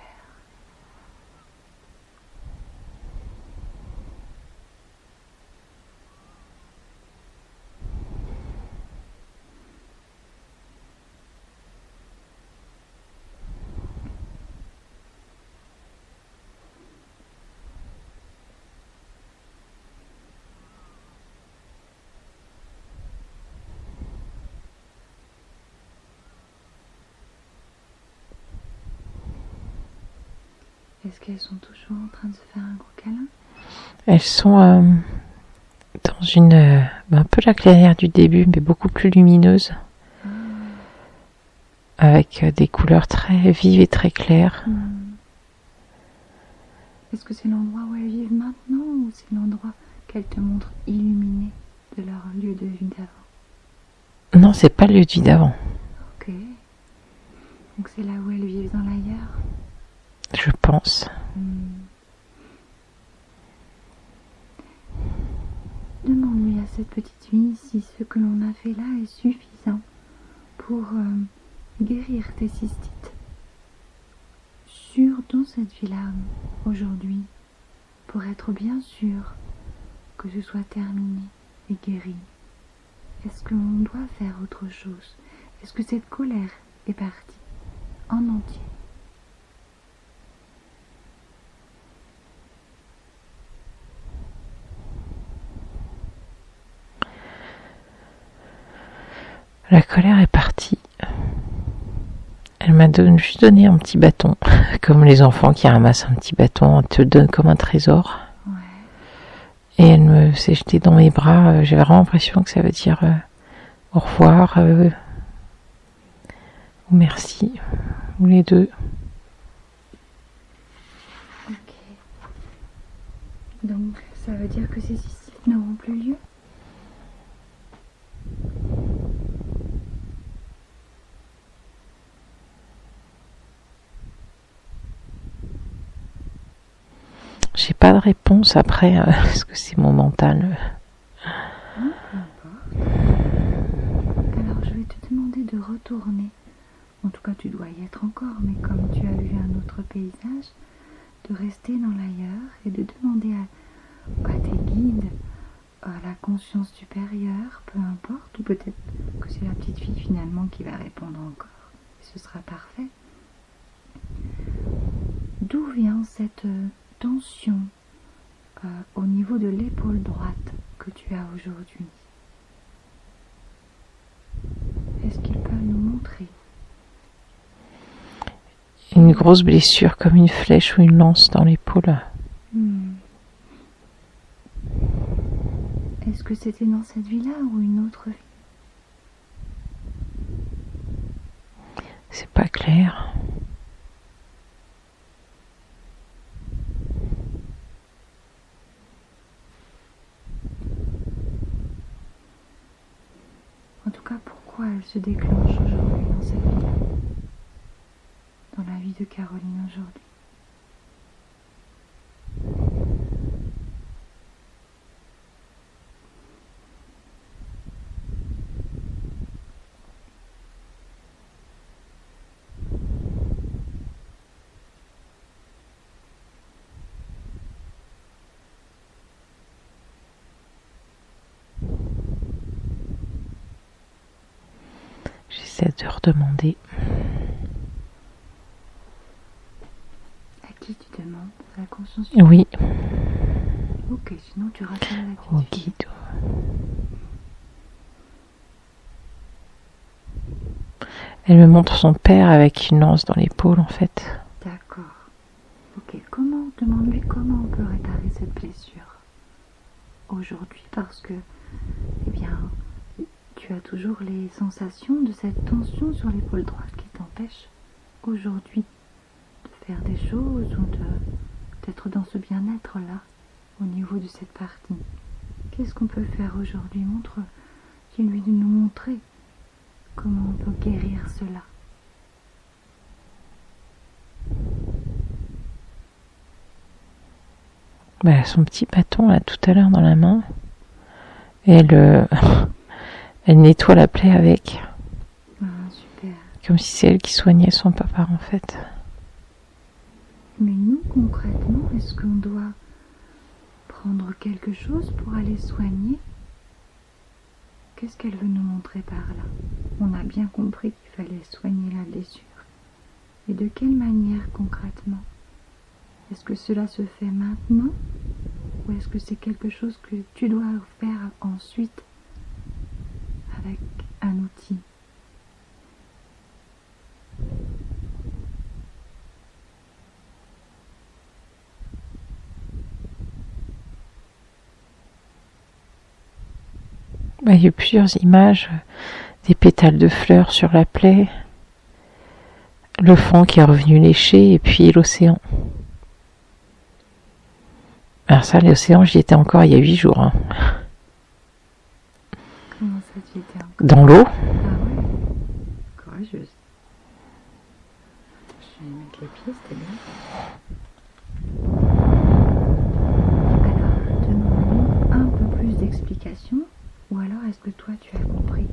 Est-ce qu'elles sont toujours en train de se faire un gros câlin? Elles sont dans une... un peu la clairière du début, mais beaucoup plus lumineuse. Avec des couleurs très vives et très claires. Est-ce que c'est l'endroit où elles vivent maintenant ou c'est l'endroit qu'elles te montrent illuminé de leur lieu de vie d'avant? Non, c'est pas le lieu de vie d'avant. Ok. Donc c'est là où elles vivent dans l'ailleurs? Je pense. Demande-lui à cette petite fille si ce que l'on a fait là est suffisant pour guérir tes cystites. Dans cette vie-là aujourd'hui pour être bien sûr que ce soit terminé et guéri? Est-ce qu'on doit faire autre chose? Est-ce que cette colère est partie en entier? La colère est partie. Elle m'a juste donné un petit bâton, comme les enfants qui ramassent un petit bâton, on te le donne comme un trésor. Ouais. Et elle s'est jetée dans mes bras. J'ai vraiment l'impression que ça veut dire au revoir, ou merci, ou les deux. Ok. Donc, ça veut dire que ces suicides n'auront plus lieu? J'ai pas de réponse après, parce que c'est mon mental. Non, peu importe. Alors, je vais te demander de retourner. En tout cas, tu dois y être encore, mais comme tu as vu un autre paysage, de rester dans l'ailleurs et de demander à tes guides, à la conscience supérieure, peu importe, ou peut-être que c'est la petite fille finalement qui va répondre encore, et ce sera parfait. D'où vient cette tension au niveau de l'épaule droite que tu as aujourd'hui? Est-ce qu'ils peuvent nous montrer? Une grosse blessure comme une flèche ou une lance dans l'épaule. Est-ce que c'était dans cette vie-là ou une autre vie? C'est pas clair. En tout cas, pourquoi elle se déclenche aujourd'hui dans cette vie-là? Dans la vie de Caroline aujourd'hui? J'essaie de redemander. À qui tu demandes? À la conscience? Oui. Ok, sinon tu rappelles la petite Au fille. guide. Elle me montre son père avec une lance dans l'épaule en fait. D'accord. Ok, demande-lui comment on peut réparer cette blessure aujourd'hui, parce que, eh bien, tu as toujours les sensations de cette tension sur l'épaule droite qui t'empêche aujourd'hui de faire des choses ou d'être dans ce bien-être-là au niveau de cette partie. Qu'est-ce qu'on peut faire aujourd'hui? Dis-lui de nous montrer comment on peut guérir cela. Elle a son petit bâton là tout à l'heure dans la main. Et elle nettoie la plaie avec. Ah, super. Comme si c'est elle qui soignait son papa en fait. Mais nous, concrètement, est-ce qu'on doit prendre quelque chose pour aller soigner? Qu'est-ce qu'elle veut nous montrer par là? On a bien compris qu'il fallait soigner la blessure. Et de quelle manière concrètement? Est-ce que cela se fait maintenant? Ou est-ce que c'est quelque chose que tu dois faire ensuite avec un outil? Il y a plusieurs images, des pétales de fleurs sur la plaie, le fond qui est revenu lécher et puis l'océan. Alors ça, l'océan, j'y étais encore il y a 8 jours. Hein. Comment ça, tu étais encore? Dans l'eau. Ah ouais? Courageuse. Je vais mettre les pieds, c'était bien. Alors, demande-nous un peu plus d'explications, ou alors est-ce que toi tu as compris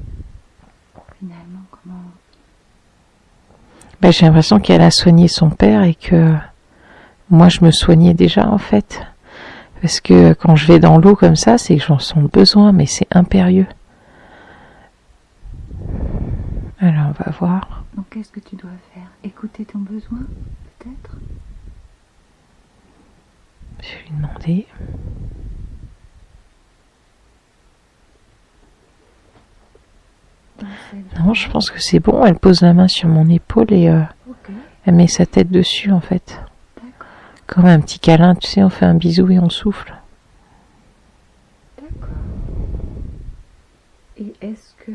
finalement comment... J'ai l'impression qu'elle a soigné son père et que moi je me soignais déjà en fait. Parce que quand je vais dans l'eau comme ça, c'est que j'en sens besoin, mais c'est impérieux. Alors on va voir. Donc qu'est-ce que tu dois faire? Écouter ton besoin, peut-être? Je vais lui demander. Non, je pense que c'est bon. Elle pose la main sur mon épaule et Ok, elle met sa tête dessus en fait. d'accord, Comme un petit câlin, tu sais, on fait un bisou et on souffle. d'accord. Et est-ce que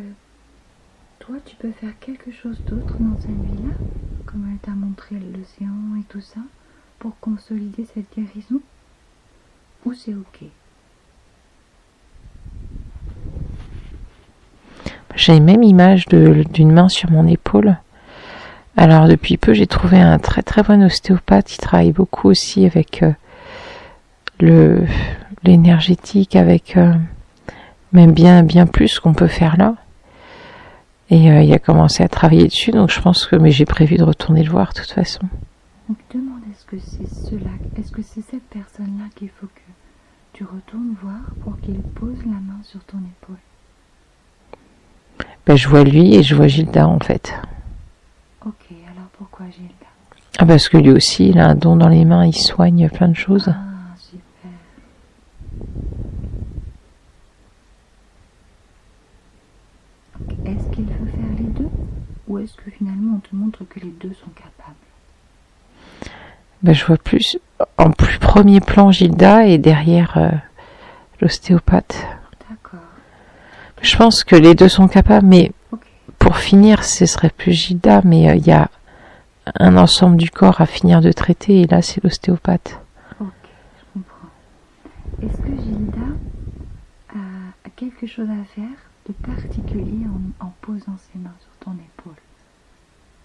toi, tu peux faire quelque chose d'autre dans cette vie-là, comme elle t'a montré l'océan et tout ça, pour consolider cette guérison? Ou c'est ok? J'ai une même image d'une main sur mon épaule. Alors depuis peu, j'ai trouvé un très très bon ostéopathe. Il travaille beaucoup aussi avec l'énergétique, avec même bien plus qu'on peut faire là. Et il a commencé à travailler dessus, donc je pense que, mais j'ai prévu de retourner le voir de toute façon. Donc demande, est-ce que c'est cela, est-ce que c'est cette personne-là qu'il faut que tu retournes voir pour qu'il pose la main sur ton épaule? Ben, je vois lui et je vois Gilda en fait. Ok, alors pourquoi Gilda? Ah, parce que lui aussi, il a un don dans les mains, il soigne plein de choses. Ah, super. Donc, est-ce qu'il faut faire les deux? Ou est-ce que finalement on te montre que les deux sont capables? Ben, je vois plus, en plus premier plan Gilda et derrière l'ostéopathe. D'accord. Je pense que les deux sont capables, mais Ok. pour finir, ce serait plus Gilda, mais il y a un ensemble du corps à finir de traiter et là c'est l'ostéopathe. Ok, je comprends. Est-ce que Gilda a quelque chose à faire de particulier en posant ses mains sur ton épaule?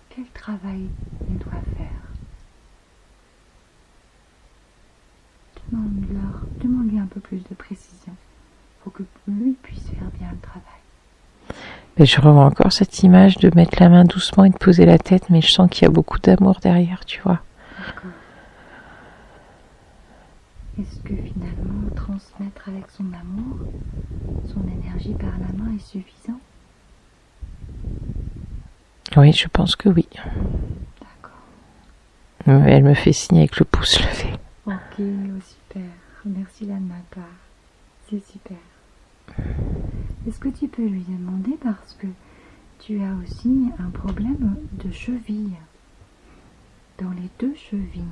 Quel travail elle doit faire? Demande-lui un peu plus de précision pour que lui puisse faire bien le travail. Mais je revois encore cette image de mettre la main doucement et de poser la tête, mais je sens qu'il y a beaucoup d'amour derrière, tu vois. D'accord. Est-ce que finalement transmettre avec son amour, son énergie par la main est suffisant? Oui, je pense que oui. D'accord. Elle me fait signe avec le pouce levé. Ok, oh, super. Merci là de ma part. C'est super. Est-ce que tu peux lui demander, parce que tu as aussi un problème de cheville, dans les deux chevilles?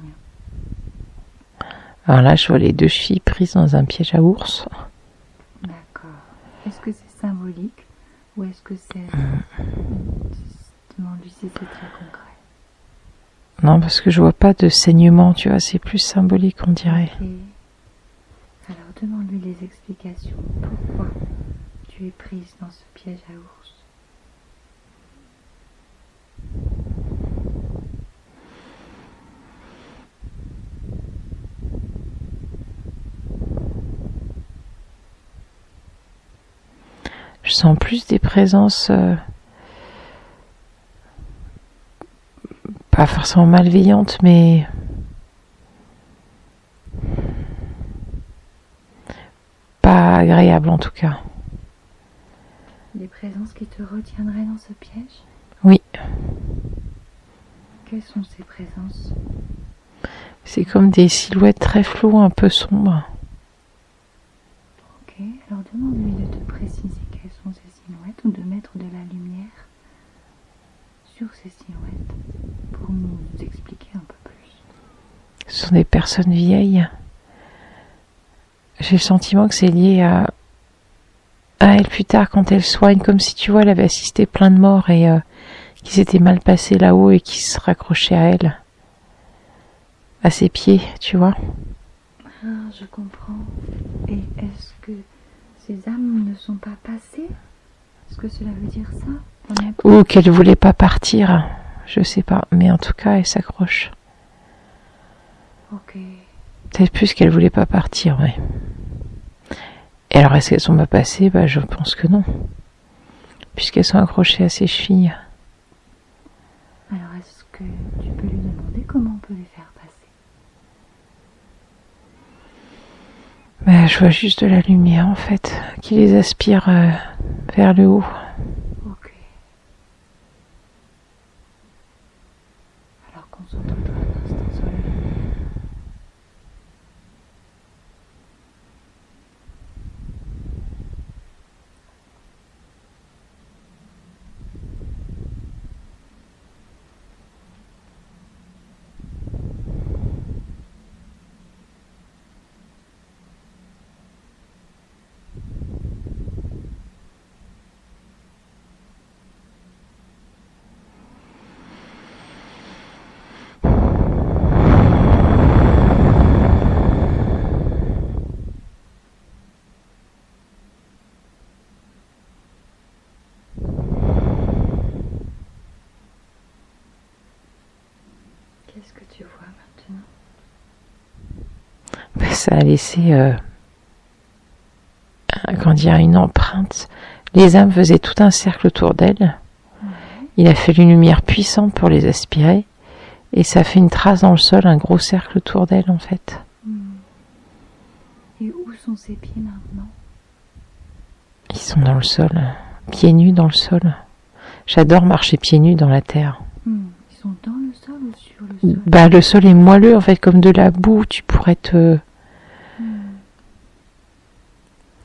Alors là, je vois les deux chevilles prises dans un piège à ours. D'accord. Est-ce que c'est symbolique ou est-ce que c'est... Demande-lui si c'est très concret. Non, parce que je vois pas de saignement, tu vois, c'est plus symbolique, on dirait. Ok. Alors demande-lui les explications. Pourquoi tu es prise dans ce piège à ours? Je sens plus des présences pas forcément malveillantes, mais pas agréables en tout cas. Des présences qui te retiendraient dans ce piège? Oui. Quelles sont ces présences? C'est comme des silhouettes très floues, un peu sombres. Ok, alors demande-lui de te préciser quelles sont ces silhouettes ou de mettre de la lumière sur ces silhouettes pour nous expliquer un peu plus. Ce sont des personnes vieilles. J'ai le sentiment que c'est lié à elle plus tard quand elle soigne, comme si tu vois, elle avait assisté plein de morts et qui s'était mal passé là-haut et qui se raccrochait à elle, à ses pieds, tu vois. Ah, je comprends. Et est-ce que ces âmes ne sont pas passées? Est-ce que cela veut dire ça? Ou qu'elle voulait pas partir, je sais pas, mais en tout cas elle s'accroche. Ok. Peut-être plus qu'elle voulait pas partir, ouais. Et alors est-ce qu'elles sont pas passées? Bah je pense que non, puisqu'elles sont accrochées à ses chevilles. Alors est-ce que tu peux lui demander comment on peut les faire passer? Mais je vois juste de la lumière en fait, qui les aspire vers le haut. Ok. Alors concentre-toi un instant sur la lumière. Qu'est-ce que tu vois maintenant? Ben, ça a laissé une empreinte. Les âmes faisaient tout un cercle autour d'elle. Ouais. Il a fallu une lumière puissante pour les aspirer. Et ça fait une trace dans le sol, un gros cercle autour d'elle en fait. Et où sont ses pieds maintenant? Ils sont dans le sol, pieds nus dans le sol. J'adore marcher pieds nus dans la terre. Ils sont dans le sol ou sur le sol? Bah, le sol est moelleux en fait, comme de la boue. Tu pourrais te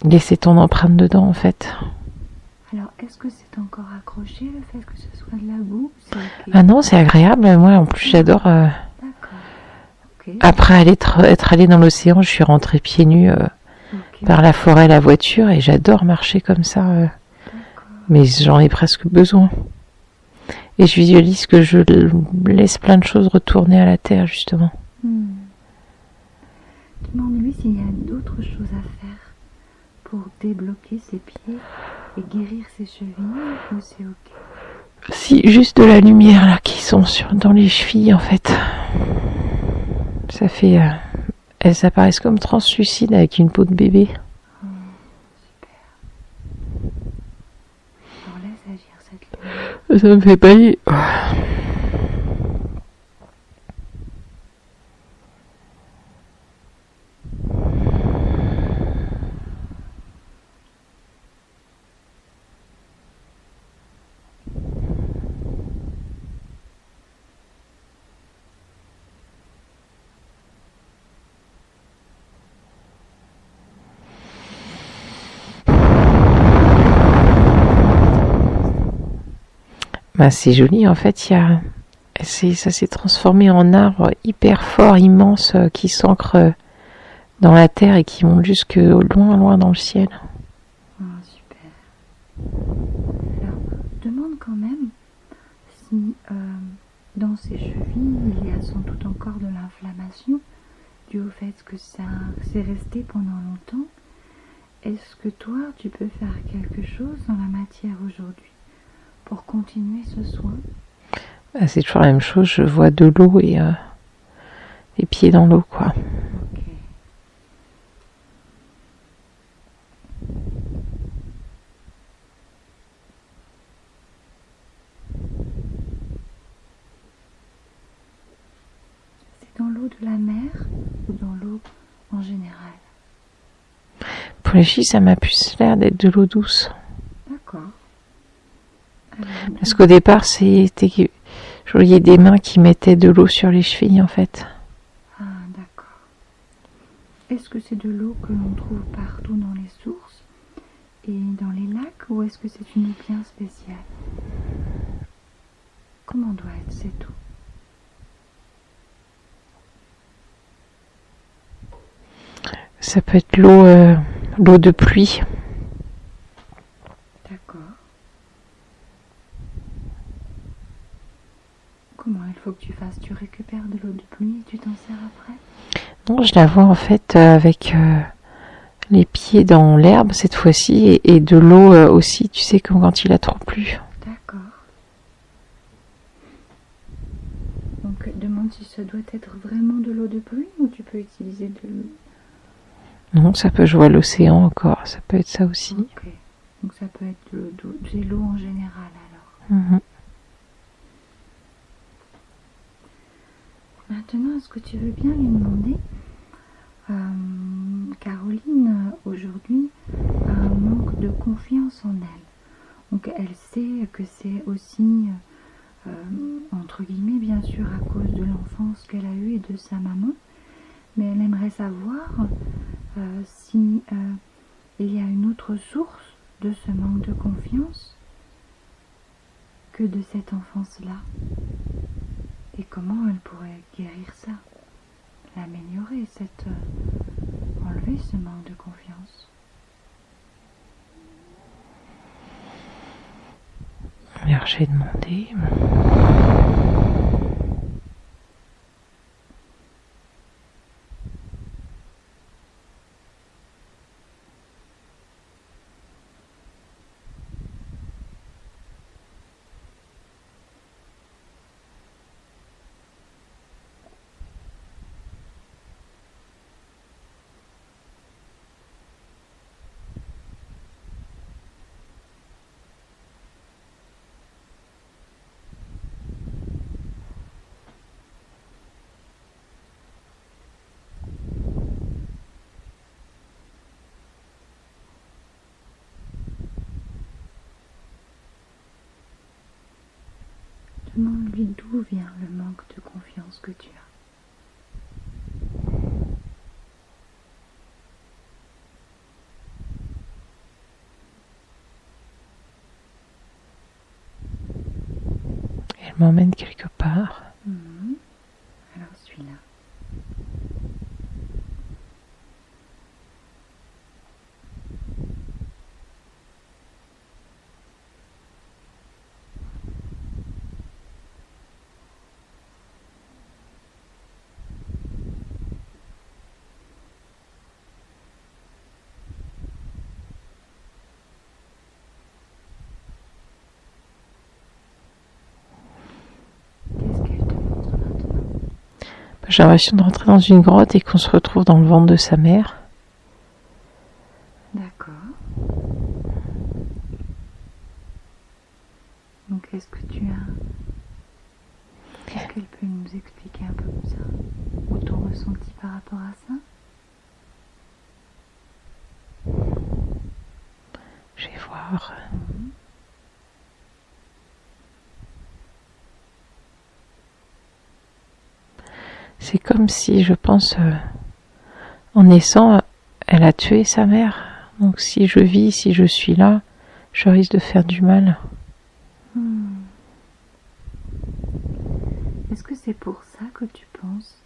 laisser ton empreinte dedans en fait. Alors, est-ce que c'est encore accroché le fait que ce soit de la boue? Okay. Ah non, c'est agréable. Moi, en plus, j'adore. D'accord. Okay. Après être allée dans l'océan, je suis rentrée pieds nus par la forêt, la voiture, et j'adore marcher comme ça. Mais j'en ai presque besoin. Et je visualise que je laisse plein de choses retourner à la terre, justement. Demande-lui s'il y a d'autres choses à faire pour débloquer ses pieds et guérir ses chevilles, ou c'est ok? Si, juste de la lumière là qui sont dans les chevilles en fait. Ça fait... elles apparaissent comme translucides avec une peau de bébé. Super. Alors laisse agir cette lumière. Ça me fait bailler. Bah, c'est joli en fait, ça s'est transformé en arbre hyper fort, immense, qui s'ancre dans la terre et qui monte jusque loin, loin dans le ciel. Super. Alors, demande quand même si dans ses chevilles il y a sans doute encore de l'inflammation dû au fait que ça s'est resté pendant longtemps. Est-ce que toi tu peux faire quelque chose dans la matière aujourd'hui pour continuer ce soin? Bah, c'est toujours la même chose, je vois de l'eau et les pieds dans l'eau, quoi. Ok. C'est dans l'eau de la mer ou dans l'eau en général? Pour les filles, ça m'a plus l'air d'être de l'eau douce. D'accord. Parce qu'au départ, je voyais des mains qui mettaient de l'eau sur les chevilles, en fait. Ah, d'accord. Est-ce que c'est de l'eau que l'on trouve partout dans les sources et dans les lacs, ou est-ce que c'est une eau bien spéciale? Comment doit être cette eau? Ça peut être l'eau de pluie. D'accord. Comment il faut que tu fasses? Tu récupères de l'eau de pluie et tu t'en sers après? Non, je la vois en fait avec les pieds dans l'herbe cette fois-ci et de l'eau aussi, tu sais, comme quand il a trop plu. D'accord. Donc demande si ça doit être vraiment de l'eau de pluie ou tu peux utiliser de l'eau. Non, ça peut jouer à l'océan encore, ça peut être ça aussi. Ok. Donc ça peut être de l'eau en général alors. Maintenant, est-ce que tu veux bien lui demander, Caroline, aujourd'hui a un manque de confiance en elle. Donc elle sait que c'est aussi, entre guillemets bien sûr, à cause de l'enfance qu'elle a eue et de sa maman, mais elle aimerait savoir si il y a une autre source de ce manque de confiance que de cette enfance-là. Et comment elle pourrait guérir ça, l'améliorer, enlever ce manque de confiance. Alors j'ai demandé. Demande-lui d'où vient le manque de confiance que tu as. Elle m'emmène quelque part. Alors suis-là. J'ai l'impression de rentrer dans une grotte et qu'on se retrouve dans le ventre de sa mère. D'accord. Donc est-ce que tu as... Est-ce qu'elle peut nous expliquer un peu comme ça, ou ton ressenti par rapport à ça? Je vais voir. C'est comme si, je pense, en naissant, elle a tué sa mère. Donc si je vis, si je suis là, je risque de faire du mal. Est-ce que c'est pour ça que tu penses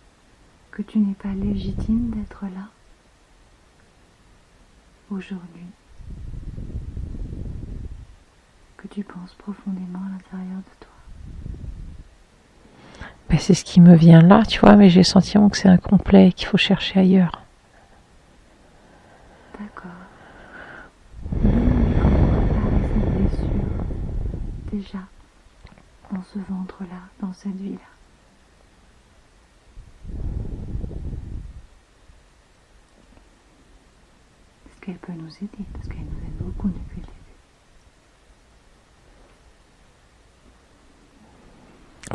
que tu n'es pas légitime d'être là aujourd'hui? Que tu penses profondément à l'intérieur de toi? Ben, c'est ce qui me vient là, tu vois, mais j'ai le sentiment que c'est incomplet, qu'il faut chercher ailleurs. D'accord. Comment réparer cette blessure déjà dans ce ventre-là, dans cette vie-là? Est-ce qu'elle peut nous aider? Parce qu'elle nous aide beaucoup depuis le début.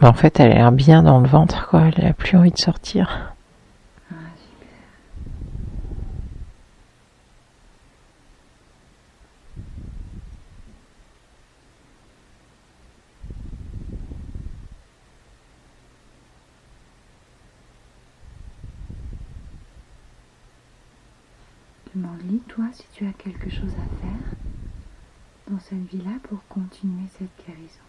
En fait, elle a l'air bien dans le ventre, quoi. Elle n'a plus envie de sortir. Ah, super. Demande-lui, toi, si tu as quelque chose à faire dans cette vie-là pour continuer cette guérison.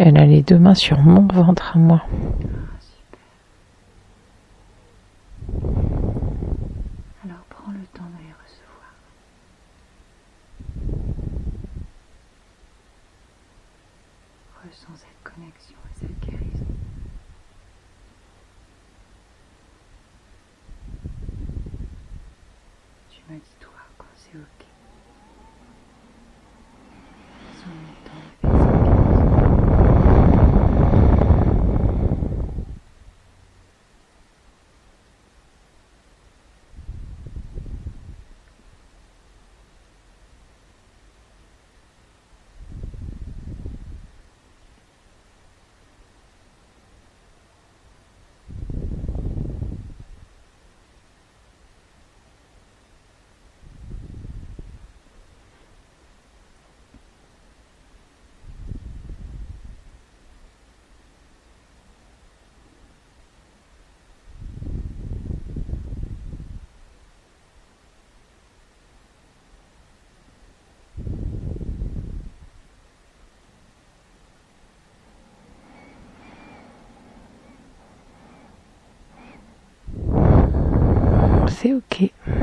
Elle a les deux mains sur mon ventre à moi. Ah, super. Alors prends le temps de les recevoir. Ressens cette connexion et cette guérison. Tu me dis toi quand c'est ok. Laissons le temps de faire cette guérison. C'est ok. Est-ce qu'il y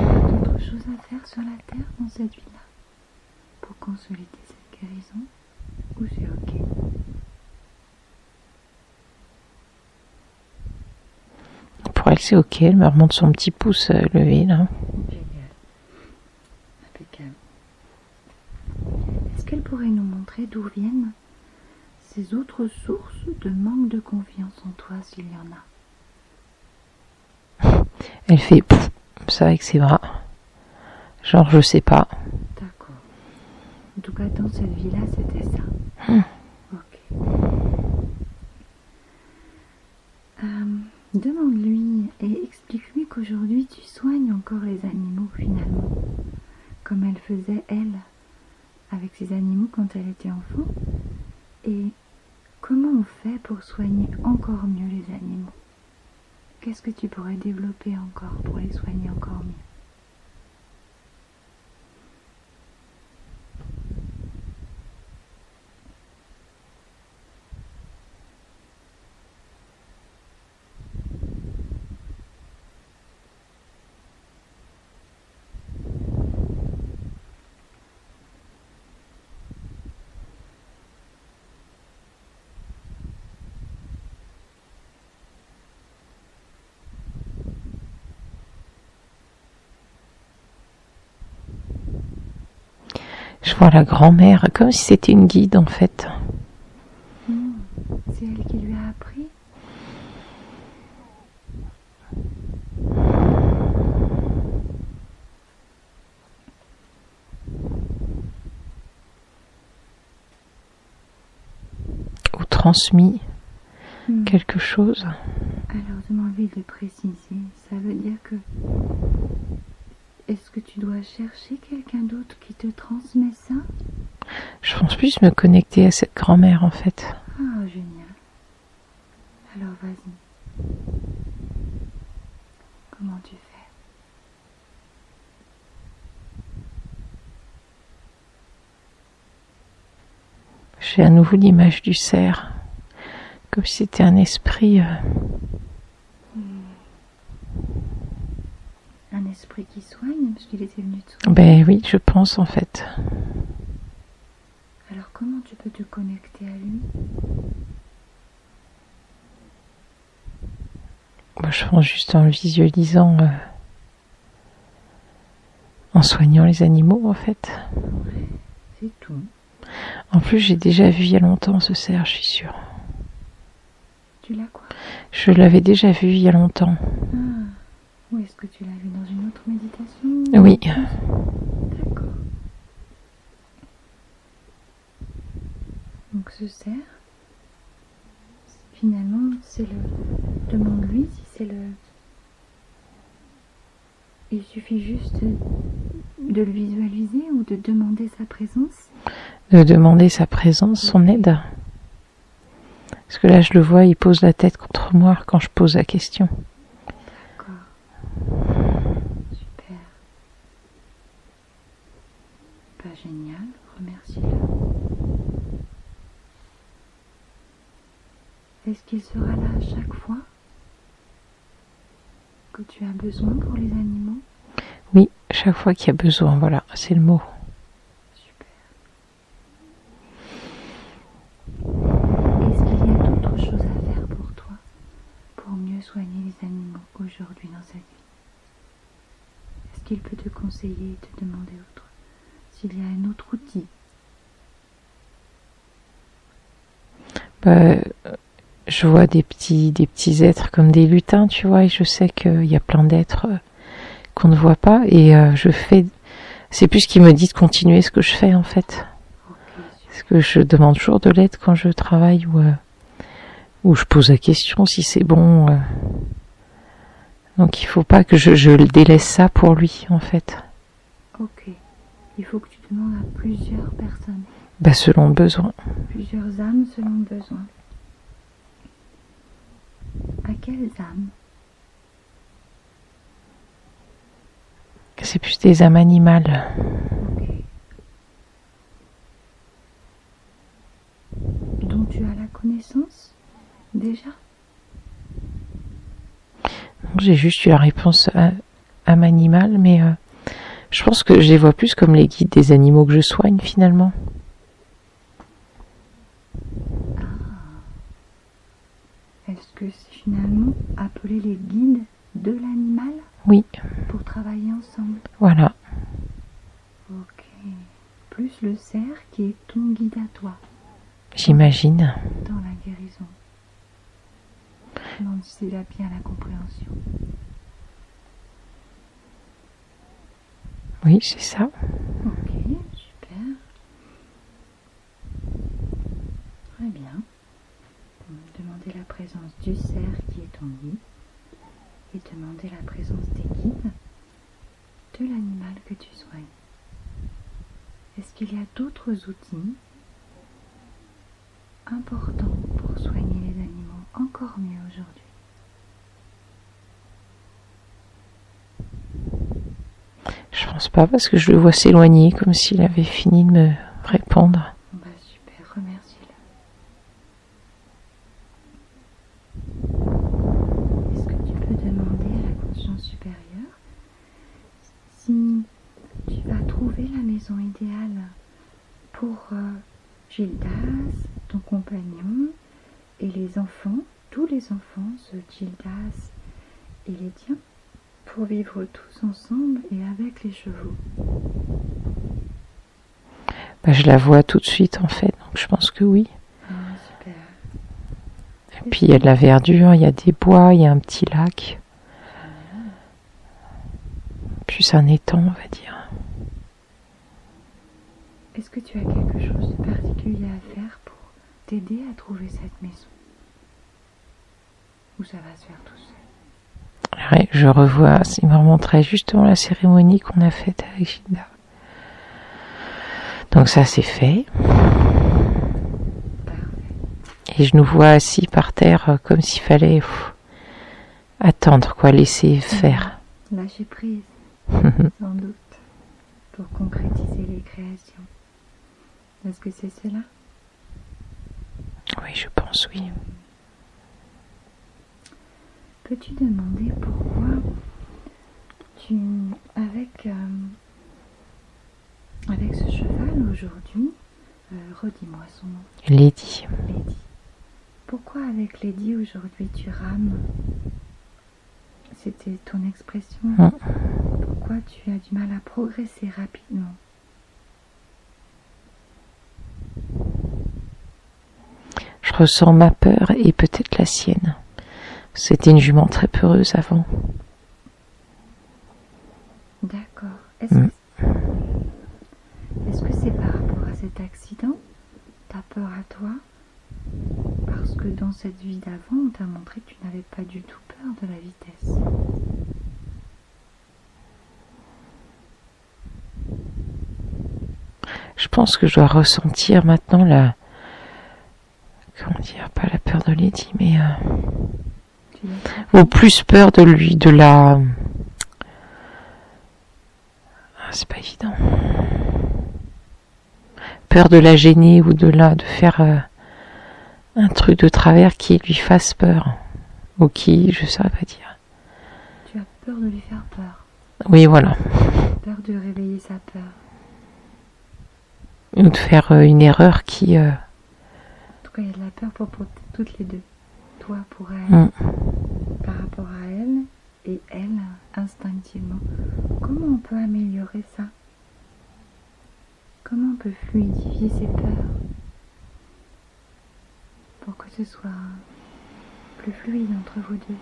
a d'autres choses à faire sur la terre dans cette vie-là pour consolider cette guérison, ou c'est ok? Pour elle, c'est ok. Elle me remonte son petit pouce levé, là. Génial. Impeccable. Est-ce qu'elle pourrait nous montrer d'où viennent ces autres sources de manque de confiance en toi, s'il y en a? Elle fait pouf, ça avec ses bras. Genre, je sais pas. D'accord. En tout cas, dans cette vie-là, c'était ça. Ok. Demande-lui et explique-lui qu'aujourd'hui, tu soignes encore les animaux, finalement. Comme elle faisait, elle, avec ses animaux quand elle était enfant. Et comment on fait pour soigner encore mieux les animaux? Qu'est-ce que tu pourrais développer encore pour les soigner encore mieux? Je vois la grand-mère comme si c'était une guide, en fait. C'est elle qui lui a appris? Ou transmis quelque chose. Alors, demande-lui de préciser. Ça veut dire que... Est-ce que tu dois chercher quelqu'un d'autre qui te transmet ça? Je pense plus me connecter à cette grand-mère, en fait. Ah, génial. Alors, vas-y. Comment tu fais? J'ai à nouveau l'image du cerf. Comme si c'était un esprit... Un esprit qui soigne, parce qu'il était venu te soigner. Ben oui, je pense, en fait. Alors, comment tu peux te connecter à lui? Moi, je pense juste en visualisant... en soignant les animaux, en fait. Ouais, c'est tout. En plus, j'ai déjà vu il y a longtemps ce cerf, je suis sûre. Tu l'as quoi? Je l'avais déjà vu il y a longtemps. Ah, où est-ce que tu l'as vu? Dans une autre méditation? Oui. D'accord. Donc ce cerf, finalement, c'est le... Demande-lui si c'est le... Il suffit juste de le visualiser ou de demander sa présence? De demander sa présence, son aide. Parce que là, je le vois, il pose la tête contre moi quand je pose la question. D'accord. Super. Pas génial. Remercie-le. Est-ce qu'il sera là à chaque fois que tu as besoin pour les animaux? Oui, chaque fois qu'il y a besoin, voilà, c'est le mot. Super. Est-ce qu'il y a d'autres choses à faire pour toi, pour mieux soigner les animaux aujourd'hui dans sa vie? Est-ce qu'il peut te conseiller et te demander autre? S'il y a un autre outil? Je vois des petits êtres comme des lutins, tu vois, et je sais qu'il y a plein d'êtres qu'on ne voit pas, et je fais... C'est plus qu'il me dit de continuer ce que je fais, en fait. Okay, parce que je demande toujours de l'aide quand je travaille, ou je pose la question si c'est bon. Donc il faut pas que je le délaisse ça pour lui, en fait. Ok. Il faut que tu demandes à plusieurs personnes. Bah, selon le besoin. Plusieurs âmes selon le besoin. À quelles âmes? C'est plus des âmes animales. Ok. Dont tu as la connaissance déjà? j'ai juste eu la réponse âme animale, mais je pense que je les vois plus comme les guides des animaux que je soigne finalement. Est-ce que c'est finalement appeler les guides de l'animal Oui, pour travailler ensemble? voilà. Ok. Plus le cerf qui est ton guide à toi J'imagine. dans la guérison. Je me demande si c'est là bien la compréhension. Oui, c'est ça. Ok, super. Très bien. Demandez la présence du cerf qui est ton guide et demandez la présence des guides de l'animal que tu soignes. Est-ce qu'il y a d'autres outils importants pour soigner les animaux encore mieux aujourd'hui? Je pense pas parce que je le vois s'éloigner comme s'il avait fini de me répondre. Bah super, remercie-le. Est-ce que tu peux demander à la conscience supérieure si tu vas trouver la maison idéale pour Gildas, ton compagnon, et les enfants, tous les enfants, ce Gildas et les tiens, pour vivre tous ensemble et avec les chevaux? Bah, je la vois tout de suite en fait, donc je pense que oui. Ah, super. Et puis il y a de la verdure, il y a des bois, il y a un petit lac. Plus un étang, on va dire. Est-ce que tu as quelque chose de particulier à faire pour t'aider à trouver cette maison? Ou ça va se faire tout seul? Ouais, je revois, il me remontrait justement la cérémonie qu'on a faite avec Gilda. Donc ça c'est fait. Parfait. Et je nous vois assis par terre comme s'il fallait attendre, quoi, laisser faire. Lâcher prise, sans doute, pour concrétiser les créations. Est-ce que c'est cela? Oui, je pense, oui. Peux-tu demander pourquoi tu, avec ce cheval aujourd'hui, redis-moi son nom. Lady. Lady. Pourquoi avec Lady aujourd'hui tu rames? C'était ton expression. Pourquoi tu as du mal à progresser rapidement? Je ressens ma peur et peut-être la sienne. C'était une jument très peureuse avant. D'accord. Est-ce que c'est par rapport à cet accident? Ta peur à toi? Parce que dans cette vie d'avant, on t'a montré que tu n'avais pas du tout peur de la vitesse. Je pense que je dois ressentir maintenant la... Comment dire? Pas la peur de Lady, mais... ou plus peur de lui, de la... c'est pas évident. Peur de la gêner ou de faire un truc de travers qui lui fasse peur. Ou qui, je saurais pas dire. Tu as peur de lui faire peur. Oui, voilà. Peur de réveiller sa peur. Ou de faire une erreur qui... En tout cas, il y a de la peur pour toutes les deux. Toi pour elle, par rapport à elle, et elle instinctivement. Comment on peut améliorer ça? Comment on peut fluidifier ses peurs pour que ce soit plus fluide entre vous deux?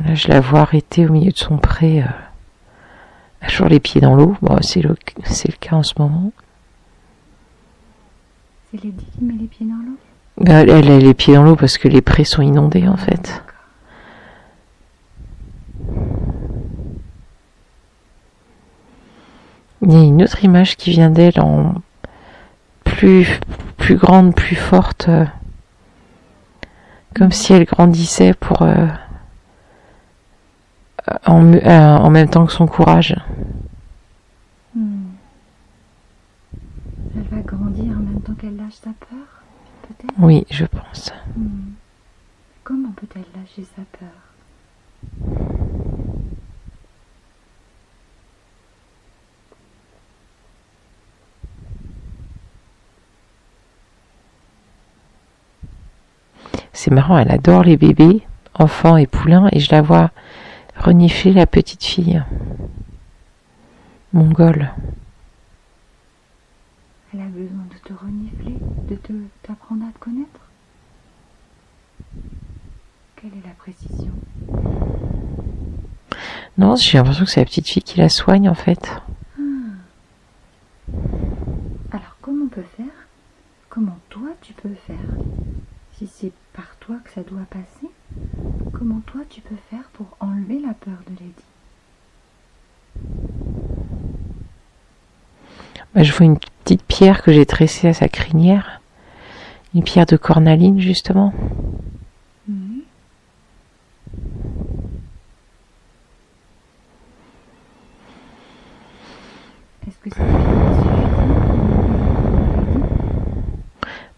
Là, je la vois arrêtée au milieu de son pré, toujours les pieds dans l'eau. Bon, c'est le cas en ce moment. C'est Lady qui met les pieds dans l'eau? Elle a les pieds dans l'eau parce que les prés sont inondés en fait. Il y a une autre image qui vient d'elle en plus grande, plus forte, comme si elle grandissait pour en même temps que son courage. Elle va grandir Oui, je pense. Comment peut-elle lâcher sa peur? C'est marrant, elle adore les bébés, enfants et poulains, et je la vois renifler la petite fille mongole. Elle a besoin de te renifler, de t'apprendre à te connaître. Quelle est la précision? Non, j'ai l'impression que c'est la petite fille qui la soigne en fait. Alors comment on peut faire? Comment toi tu peux faire? Si c'est par toi que ça doit passer, comment toi tu peux faire pour enlever la peur de Lady? Je vois une petite pierre que j'ai tressée à sa crinière. Une pierre de cornaline justement. Est-ce que c'est suffisant?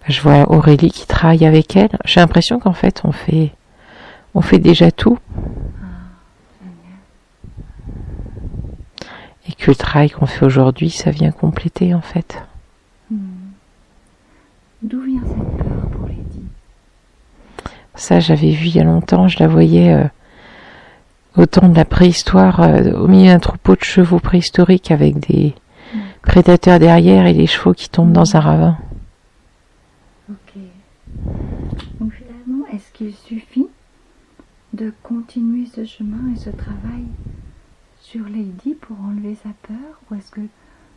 Je vois Aurélie qui travaille avec elle. J'ai l'impression qu'en fait on fait déjà tout. Et que le travail qu'on fait aujourd'hui, ça vient compléter en fait. D'où vient cette peur pour Lady? Ça, j'avais vu il y a longtemps, je la voyais au temps de la préhistoire, au milieu d'un troupeau de chevaux préhistoriques avec des prédateurs derrière et les chevaux qui tombent dans un ravin. Ok. Donc finalement, est-ce qu'il suffit de continuer ce chemin et ce travail sur Lady pour enlever sa peur, ou est-ce que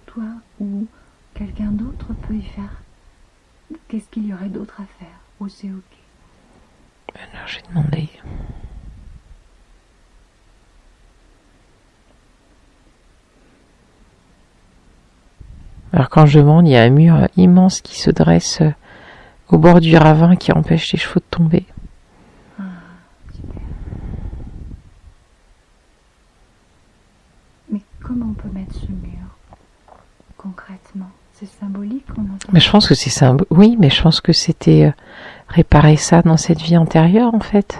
toi ou quelqu'un d'autre peut y faire? Qu'est-ce qu'il y aurait d'autre à faire? Ou c'est ok? Alors j'ai demandé. Alors quand je demande, il y a un mur immense qui se dresse au bord du ravin qui empêche les chevaux de tomber. Ah, super. Mais comment on peut mettre ce mur concrètement? C'est symbolique, on entend? Mais je pense que c'est symbolique. Oui, mais je pense que c'était réparer ça dans cette vie antérieure en fait.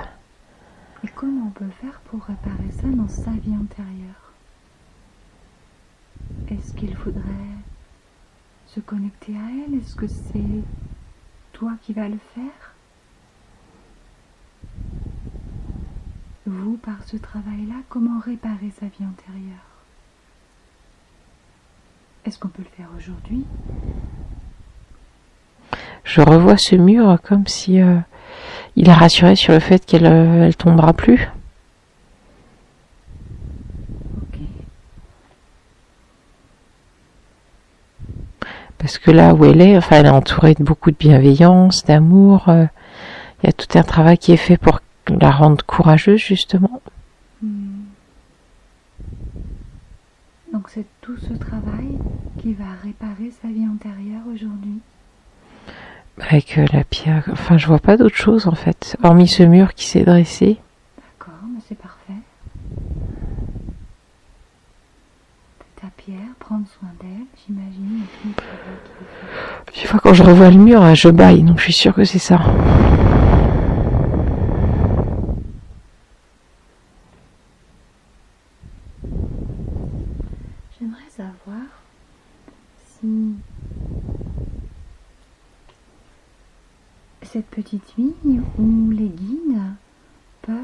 Et comment on peut faire pour réparer ça dans sa vie antérieure? Est-ce qu'il faudrait se connecter à elle? Est-ce que c'est toi qui vas le faire? Vous, par ce travail-là, comment réparer sa vie antérieure? Est-ce qu'on peut le faire aujourd'hui? Je revois ce mur comme si il a rassuré sur le fait qu'elle elle tombera plus. Ok. Parce que là où elle est, enfin, elle est entourée de beaucoup de bienveillance, d'amour. Il y a tout un travail qui est fait pour la rendre courageuse, justement. Donc c'est tout ce travail qui va réparer sa vie antérieure aujourd'hui? Avec la pierre. Enfin, je vois pas d'autre chose, en fait. Hormis ce mur qui s'est dressé. D'accord, mais c'est parfait. Ta pierre, prendre soin d'elle, j'imagine, et tout le travail qu'il faut faire. Des fois, quand je revois le mur, je baille, donc je suis sûre que c'est ça. J'aimerais savoir si cette petite fille ou les guides peuvent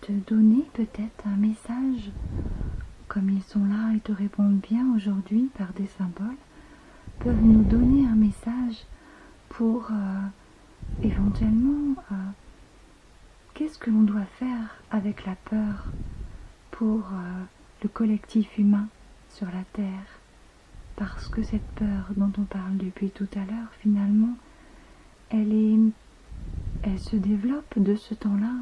te donner peut-être un message, comme ils sont là et te répondent bien aujourd'hui par des symboles, peuvent nous donner un message pour éventuellement qu'est-ce que l'on doit faire avec la peur pour le collectif humain sur la Terre, parce que cette peur dont on parle depuis tout à l'heure, finalement, elle se développe de ce temps-là.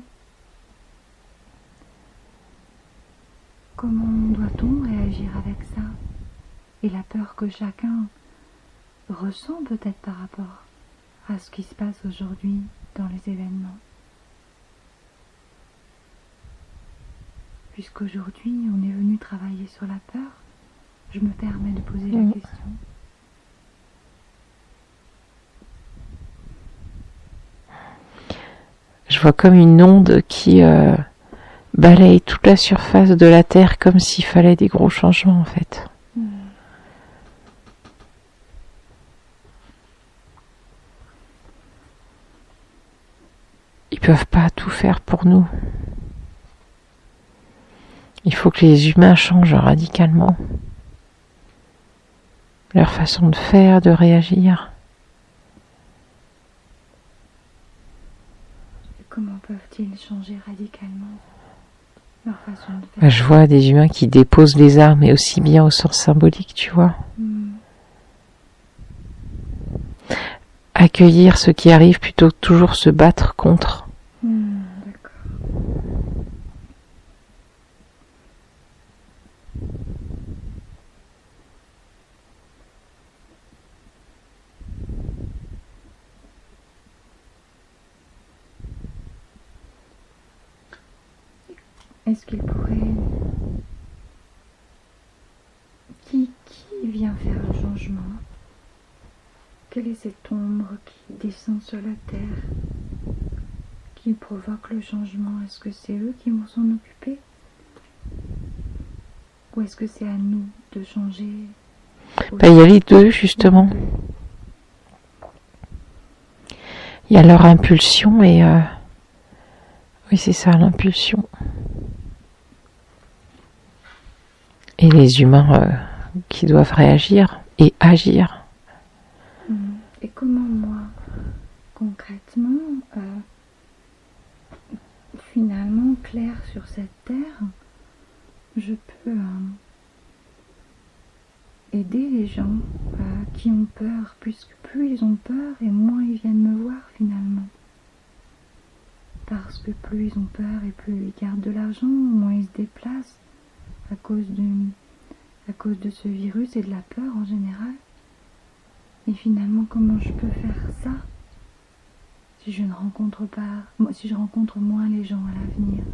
Comment doit-on réagir avec ça? Et la peur que chacun ressent peut-être par rapport à ce qui se passe aujourd'hui dans les événements. Puisqu'aujourd'hui on est venu travailler sur la peur, je me permets de poser la question. Je vois comme une onde qui balaye toute la surface de la Terre comme s'il fallait des gros changements en fait. Ils peuvent pas tout faire pour nous. Il faut que les humains changent radicalement leur façon de faire, de réagir. Comment peuvent-ils changer radicalement leur façon de faire? Je vois des humains qui déposent les armes, et aussi bien au sens symbolique, tu vois. Accueillir ce qui arrive plutôt que toujours se battre contre. D'accord. Est-ce qu'il pourrait... Qui vient faire le changement? Quelle est cette ombre qui descend sur la terre, qui provoque le changement? Est-ce que c'est eux qui vont s'en occuper? Ou est-ce que c'est à nous de changer? Il y a les deux, justement. Il y a leur impulsion et... Oui, c'est ça, l'impulsion. Et les humains qui doivent réagir et agir. Et comment moi, concrètement, finalement, clair sur cette terre, je peux aider les gens qui ont peur, puisque plus ils ont peur et moins ils viennent me voir finalement. Parce que plus ils ont peur et plus ils gardent de l'argent, moins ils se déplacent à cause de ce virus et de la peur en général. Et finalement, comment je peux faire ça si je rencontre moins les gens à l'avenir?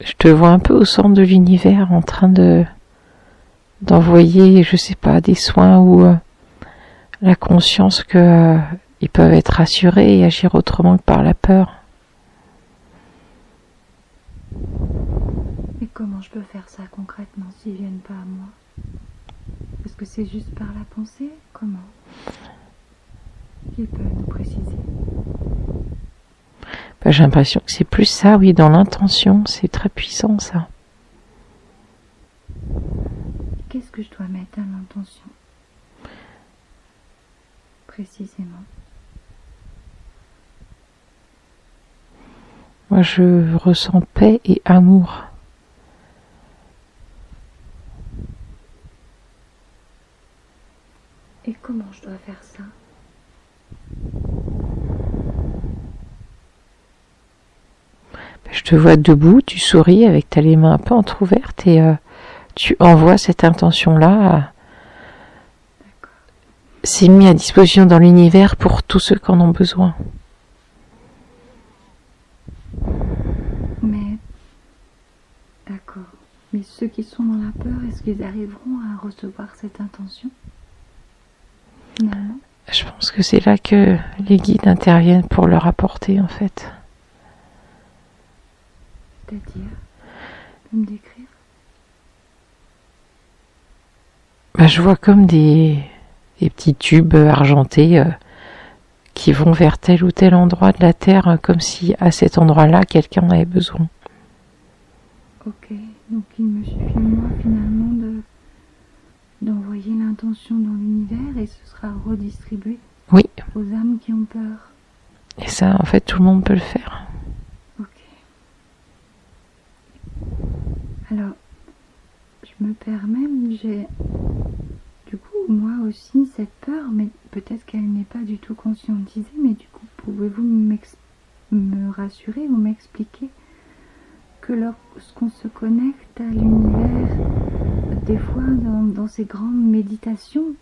Je te vois un peu au centre de l'univers en train d'envoyer, je sais pas, des soins ou la conscience que ils peuvent être rassurés et agir autrement que par la peur. Et comment je peux faire ça concrètement s'ils viennent pas à moi? Est-ce que c'est juste par la pensée? Comment? Qui peut nous préciser? J'ai l'impression que c'est plus ça, oui, dans l'intention. C'est très puissant, ça. Qu'est-ce que je dois mettre à l'intention? Précisément. Moi, je ressens paix et amour. Et comment je dois faire ça? Je te vois debout, tu souris avec ta les mains un peu entrouvertes et tu envoies cette intention-là. C'est mis à disposition dans l'univers pour tous ceux qui en ont besoin. Mais, d'accord. Mais ceux qui sont dans la peur, est-ce qu'ils arriveront à recevoir cette intention? Finalement. Je pense que c'est là que les guides interviennent pour leur apporter, en fait. C'est-à-dire, tu peux me décrire? Je vois comme des petits tubes argentés qui vont vers tel ou tel endroit de la Terre, comme si à cet endroit-là, quelqu'un en avait besoin. Ok, donc il me suffit moi finalement d'envoyer l'intention dans l'univers et ce sera redistribué Oui. Aux âmes qui ont peur. Et ça, en fait, tout le monde peut le faire. Ok. Alors, je me permets, j'ai du coup moi aussi cette peur, mais peut-être qu'elle n'est pas du tout conscientisée, mais du coup, pouvez-vous me rassurer ou m'expliquer que lorsqu'on se connecte à l'univers, des fois dans ces grandes méditations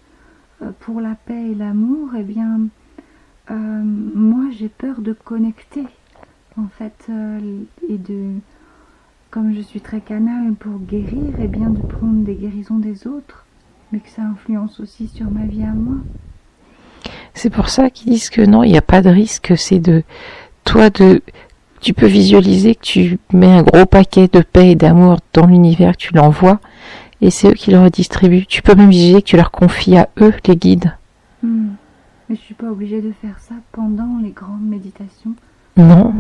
pour la paix et l'amour, eh bien, moi j'ai peur de connecter en fait et comme je suis très canal pour guérir, et bien de prendre des guérisons des autres, mais que ça influence aussi sur ma vie à moi. C'est pour ça qu'ils disent que non, il n'y a pas de risque, c'est de tu peux visualiser que tu mets un gros paquet de paix et d'amour dans l'univers, que tu l'envoies, et c'est eux qui le redistribuent. Tu peux même visualiser que tu leur confies à eux les guides. Mais je suis pas obligée de faire ça pendant les grandes méditations. Non.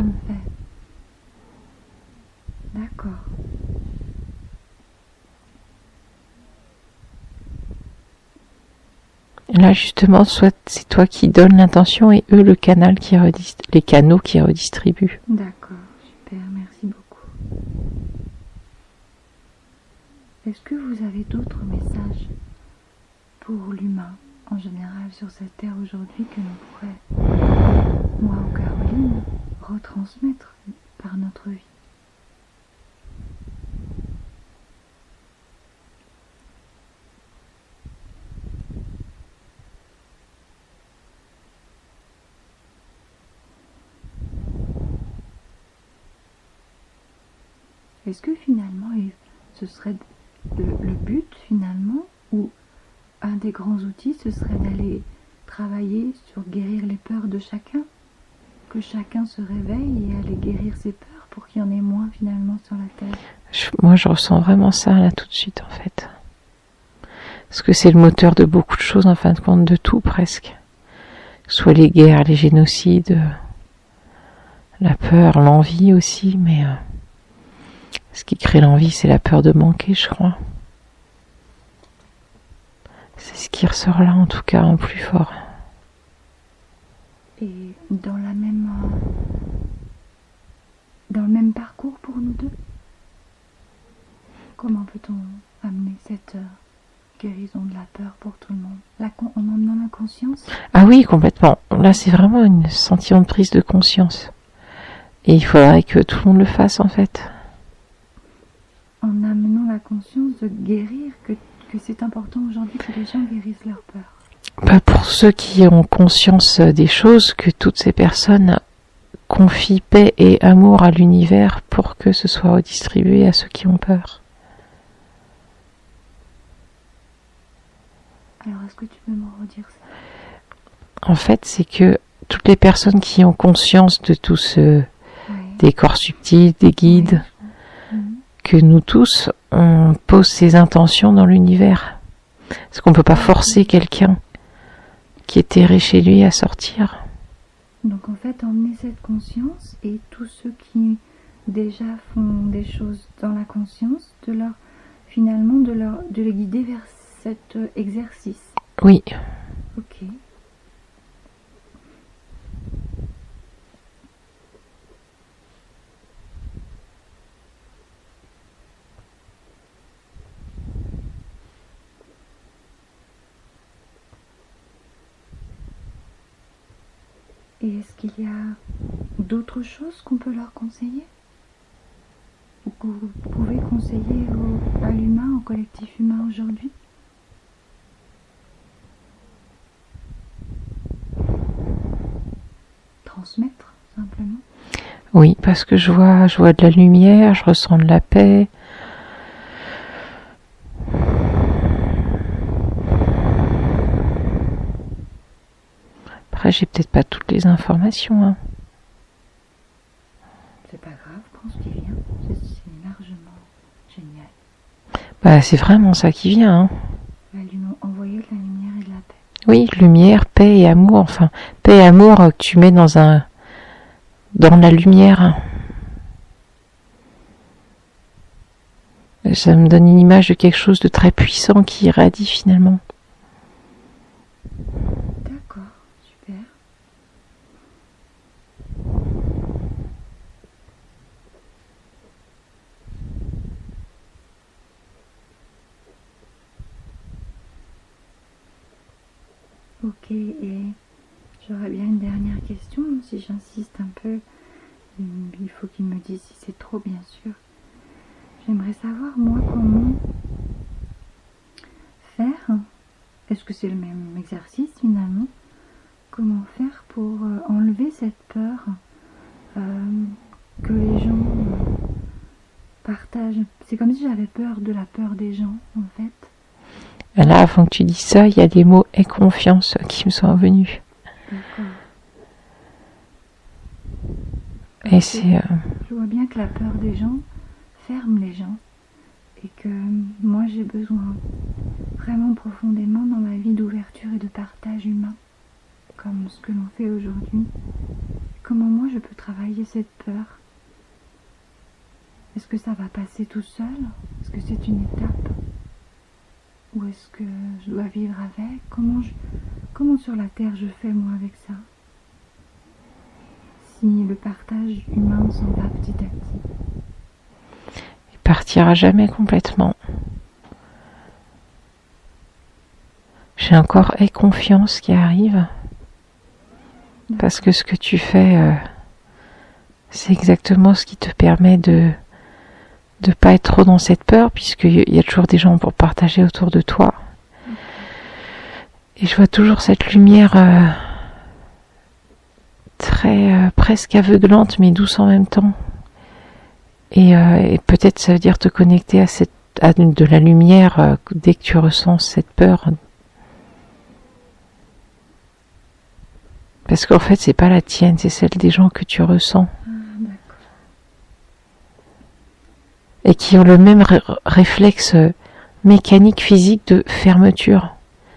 D'accord. Là, justement, soit c'est toi qui donnes l'intention et eux le canal les canaux qui redistribuent. D'accord, super, merci beaucoup. Est-ce que vous avez d'autres messages pour l'humain en général sur cette terre aujourd'hui que l'on pourrait, moi ou Caroline, retransmettre par notre vie? Est-ce que finalement, ce serait le but finalement, ou un des grands outils, ce serait d'aller travailler sur guérir les peurs de chacun? Que chacun se réveille et aller guérir ses peurs pour qu'il y en ait moins finalement sur la terre? Moi, je ressens vraiment ça là tout de suite en fait. Parce que c'est le moteur de beaucoup de choses, en fin de compte, de tout presque. Soit les guerres, les génocides, la peur, l'envie aussi, mais ce qui crée l'envie, c'est la peur de manquer, je crois. C'est ce qui ressort là, en tout cas, en plus fort. Et dans le même parcours pour nous deux, comment peut-on amener cette guérison de la peur pour tout le monde, en emmenant la conscience? Ah oui, complètement. Là, c'est vraiment un sentiment de prise de conscience. Et il faudrait que tout le monde le fasse, en fait. En amenant la conscience de guérir, que c'est important aujourd'hui que les gens guérissent leur peur. Pour ceux qui ont conscience des choses, que toutes ces personnes confient paix et amour à l'univers pour que ce soit redistribué à ceux qui ont peur. Alors, est-ce que tu peux me redire ça? En fait, c'est que toutes les personnes qui ont conscience de tout ce des corps subtils, des guides, que nous tous, on pose ses intentions dans l'univers. Parce qu'on ne peut pas forcer quelqu'un qui est terré chez lui à sortir. Donc en fait, emmener cette conscience, et tous ceux qui déjà font des choses dans la conscience, de les guider vers cet exercice. Oui. Ok. Et est-ce qu'il y a d'autres choses qu'on peut leur conseiller? Ou que vous pouvez conseiller à l'humain, au collectif humain aujourd'hui? Transmettre, simplement? Oui, parce que je vois de la lumière, je ressens de la paix. Après, j'ai peut-être pas toutes les informations. Hein. C'est pas grave, prends ce qui vient. C'est largement génial. Bah, c'est vraiment ça qui vient. Hein. Envoyer de la lumière et de la paix. Oui, lumière, paix et amour. Enfin, paix et amour que tu mets dans la lumière. Ça me donne une image de quelque chose de très puissant qui irradie finalement. D'accord, super. Ok, et j'aurais bien une dernière question, si j'insiste un peu. Il faut qu'il me dise si c'est trop, bien sûr. J'aimerais savoir, moi, comment faire. Est-ce que c'est le même exercice, finalement? Comment faire pour enlever cette peur que les gens partage. C'est comme si j'avais peur de la peur des gens, en fait. Là, avant que tu dises ça, il y a les mots aie confiance qui me sont venus. D'accord. Et c'est... Je vois bien que la peur des gens ferme les gens. Et que moi, j'ai besoin vraiment profondément dans ma vie d'ouverture et de partage humain. Comme ce que l'on fait aujourd'hui. Comment moi, je peux travailler cette peur? Est-ce que ça va passer tout seul? Est-ce que c'est une étape? Ou est-ce que je dois vivre avec? Comment sur la terre je fais moi avec ça? Si le partage humain s'en va petit à petit. Il partira jamais complètement. J'ai encore aie confiance qui arrive. Parce que ce que tu fais, c'est exactement ce qui te permet de pas être trop dans cette peur, puisqu'il y a toujours des gens pour partager autour de toi. Et je vois toujours cette lumière très presque aveuglante, mais douce en même temps. Et peut-être ça veut dire te connecter à de la lumière dès que tu ressens cette peur. Parce qu'en fait, c'est pas la tienne, c'est celle des gens que tu ressens. Et qui ont le même réflexe mécanique, physique de fermeture.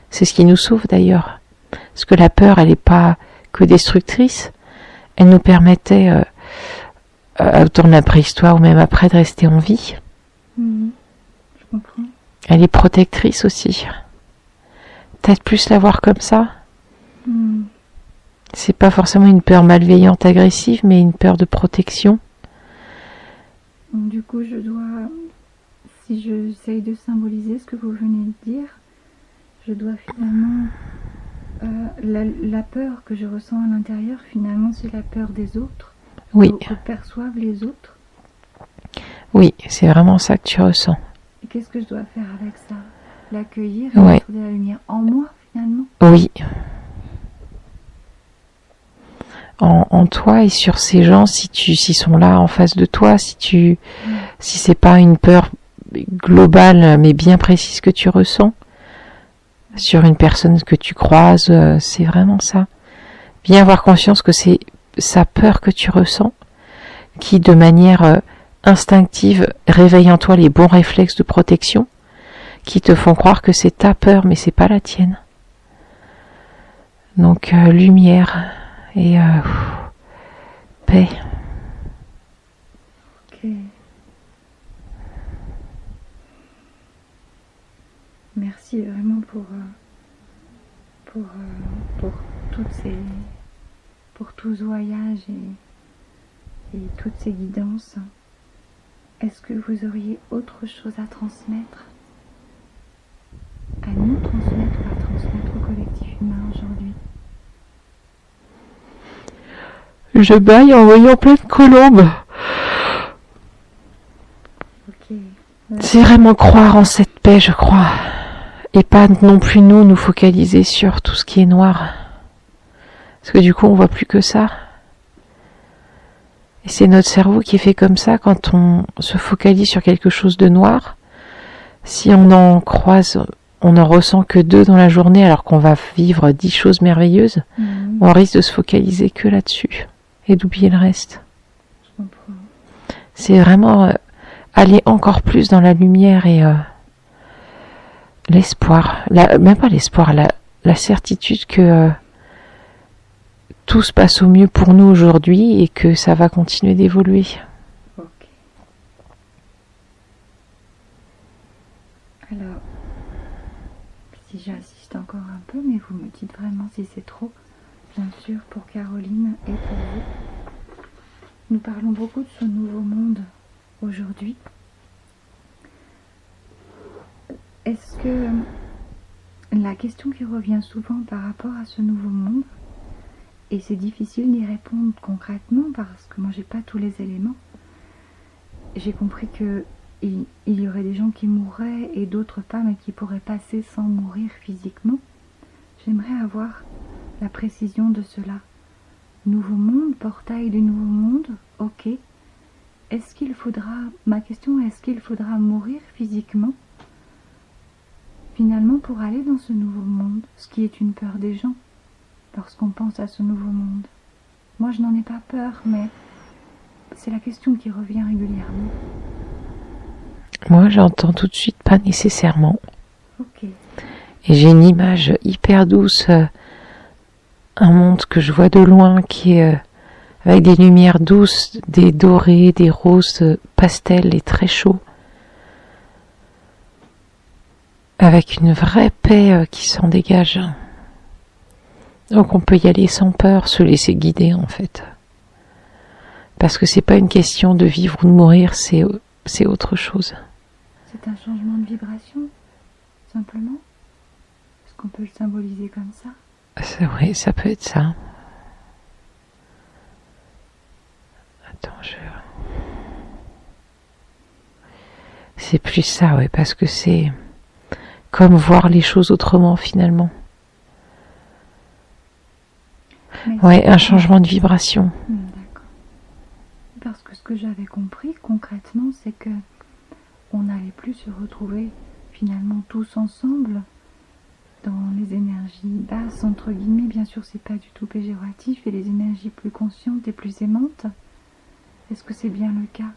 C'est ce qui nous sauve d'ailleurs. Parce que la peur, elle n'est pas que destructrice. Elle nous permettait, autant de la préhistoire ou même après, de rester en vie. Je comprends. Elle est protectrice aussi. Peut-être plus la voir comme ça. C'est pas forcément une peur malveillante, agressive, mais une peur de protection. Du coup, si j'essaye de symboliser ce que vous venez de dire, je dois finalement, la peur que je ressens à l'intérieur, finalement, c'est la peur des autres. Oui. Que perçoivent les autres. Oui, c'est vraiment ça que tu ressens. Et qu'est-ce que je dois faire avec ça? L'accueillir et mettre de la lumière en moi, finalement? Oui. En toi et sur ces gens, s'ils sont là en face de toi, si c'est pas une peur globale mais bien précise que tu ressens sur une personne que tu croises, c'est vraiment ça. Bien avoir conscience que c'est sa peur que tu ressens qui, de manière instinctive, réveille en toi les bons réflexes de protection qui te font croire que c'est ta peur mais c'est pas la tienne. Donc lumière et paix. Ok. Merci vraiment pour tout ce voyage et toutes ces guidances. Est-ce que vous auriez autre chose à transmettre? À nous transmettre ou à transmettre au collectif humain aujourd'hui? Je baille en voyant plein de colombes. Ok. C'est vraiment croire en cette paix, je crois. Et pas non plus nous focaliser sur tout ce qui est noir. Parce que du coup, on voit plus que ça. Et c'est notre cerveau qui est fait comme ça quand on se focalise sur quelque chose de noir. Si on en croise, on n'en ressent que 2 dans la journée alors qu'on va vivre 10 choses merveilleuses, on risque de se focaliser que là-dessus et d'oublier le reste. Je comprends. C'est vraiment aller encore plus dans la lumière et l'espoir, même pas l'espoir, la certitude que tout se passe au mieux pour nous aujourd'hui et que ça va continuer d'évoluer. Ok. Alors, si j'insiste encore un peu, mais vous me dites vraiment si c'est trop, bien sûr, pour Caroline et pour vous. Nous parlons beaucoup de ce nouveau monde aujourd'hui. Est-ce que la question qui revient souvent par rapport à ce nouveau monde, et c'est difficile d'y répondre concrètement parce que moi j'ai pas tous les éléments, j'ai compris que il y aurait des gens qui mourraient et d'autres pas, mais qui pourraient passer sans mourir physiquement. J'aimerais avoir la précision de cela. Nouveau monde, portail du nouveau monde, ok. ma question, est-ce qu'il faudra mourir physiquement, finalement, pour aller dans ce nouveau monde, ce qui est une peur des gens, lorsqu'on pense à ce nouveau monde. Moi, je n'en ai pas peur, mais c'est la question qui revient régulièrement. Moi, j'entends tout de suite pas nécessairement. Ok. Et j'ai une image hyper douce, un monde que je vois de loin qui est avec des lumières douces, des dorés, des roses pastels et très chauds. Avec une vraie paix qui s'en dégage. Donc on peut y aller sans peur, se laisser guider en fait. Parce que c'est pas une question de vivre ou de mourir, c'est autre chose. C'est un changement de vibration, simplement. Est-ce qu'on peut le symboliser comme ça? Oui, ça peut être ça. Attends, c'est plus ça, ouais, parce que c'est comme voir les choses autrement finalement. Ouais, un changement de vibration. D'accord. Parce que ce que j'avais compris concrètement, c'est que on n'allait plus se retrouver finalement tous ensemble dans les énergies basses, entre guillemets. Bien sûr, c'est pas du tout péjoratif, et les énergies plus conscientes et plus aimantes. Est-ce que c'est bien le cas?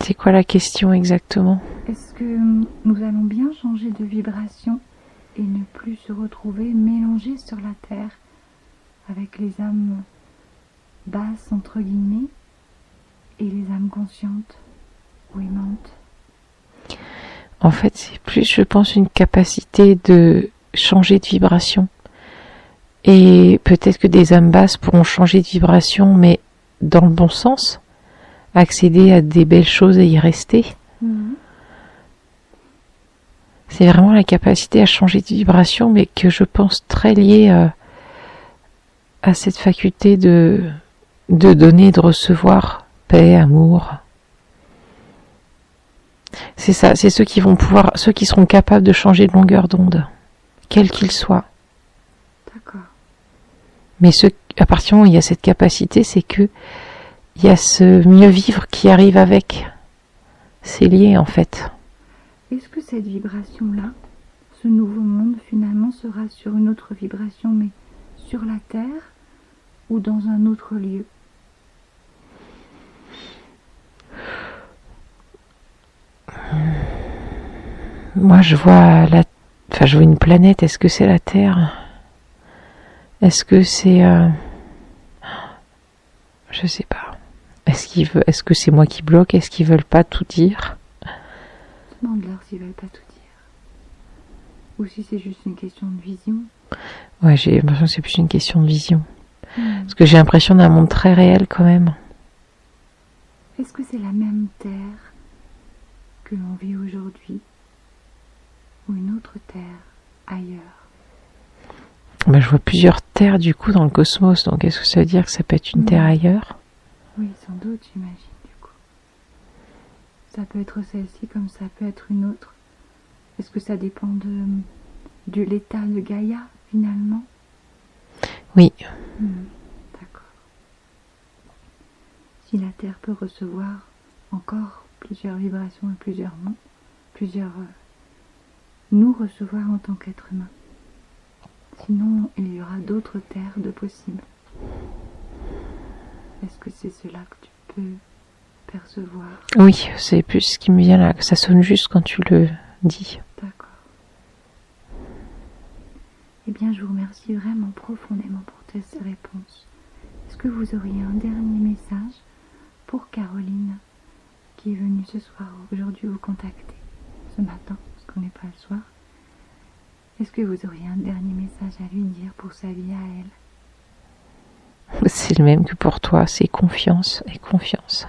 C'est quoi la question exactement? Est-ce que nous allons bien changer de vibration et ne plus se retrouver mélangés sur la Terre avec les âmes basses, entre guillemets, et les âmes conscientes ou aimantes? En fait, c'est plus, je pense, une capacité de changer de vibration. Et peut-être que des âmes basses pourront changer de vibration, mais dans le bon sens, accéder à des belles choses et y rester. C'est vraiment la capacité à changer de vibration, mais que je pense très liée à cette faculté de donner, de recevoir, paix, amour. C'est ça, c'est ceux qui seront capables de changer de longueur d'onde, quels qu'ils soient. D'accord. Mais à partir du moment où il y a cette capacité, c'est que il y a ce mieux vivre qui arrive avec. C'est lié en fait. Est-ce que cette vibration-là, ce nouveau monde finalement sera sur une autre vibration, mais sur la Terre ou dans un autre lieu? Moi je vois je vois une planète. Est-ce que c'est la Terre? Est-ce que c'est je sais pas. Est-ce que c'est moi qui bloque? Est-ce qu'ils veulent pas tout dire? Demande-leur s'ils veulent pas tout dire. Ou si c'est juste une question de vision. Ouais, j'ai l'impression que c'est plus une question de vision. Parce que j'ai l'impression d'un monde très réel quand même. Est-ce que c'est la même Terre que l'on vit aujourd'hui? Ou une autre Terre ailleurs? Je vois plusieurs terres du coup dans le cosmos, donc est-ce que ça veut dire que ça peut être une terre ailleurs? Oui, sans doute, j'imagine, du coup. Ça peut être celle-ci comme ça peut être une autre. Est-ce que ça dépend de l'état de Gaïa, finalement? Oui. D'accord. Si la Terre peut recevoir encore plusieurs vibrations et nous recevoir en tant qu'être humain. Sinon, il y aura d'autres terres de possibles. Est-ce que c'est cela que tu peux percevoir? Oui, c'est plus ce qui me vient là. Ça sonne juste quand tu le dis. D'accord. Eh bien, je vous remercie vraiment profondément pour ces réponses. Est-ce que vous auriez un dernier message pour Caroline, qui est venue aujourd'hui vous contacter, ce matin, parce qu'on n'est pas le soir? Est-ce que vous auriez un dernier message à lui dire pour sa vie à elle? C'est le même que pour toi, c'est confiance et confiance.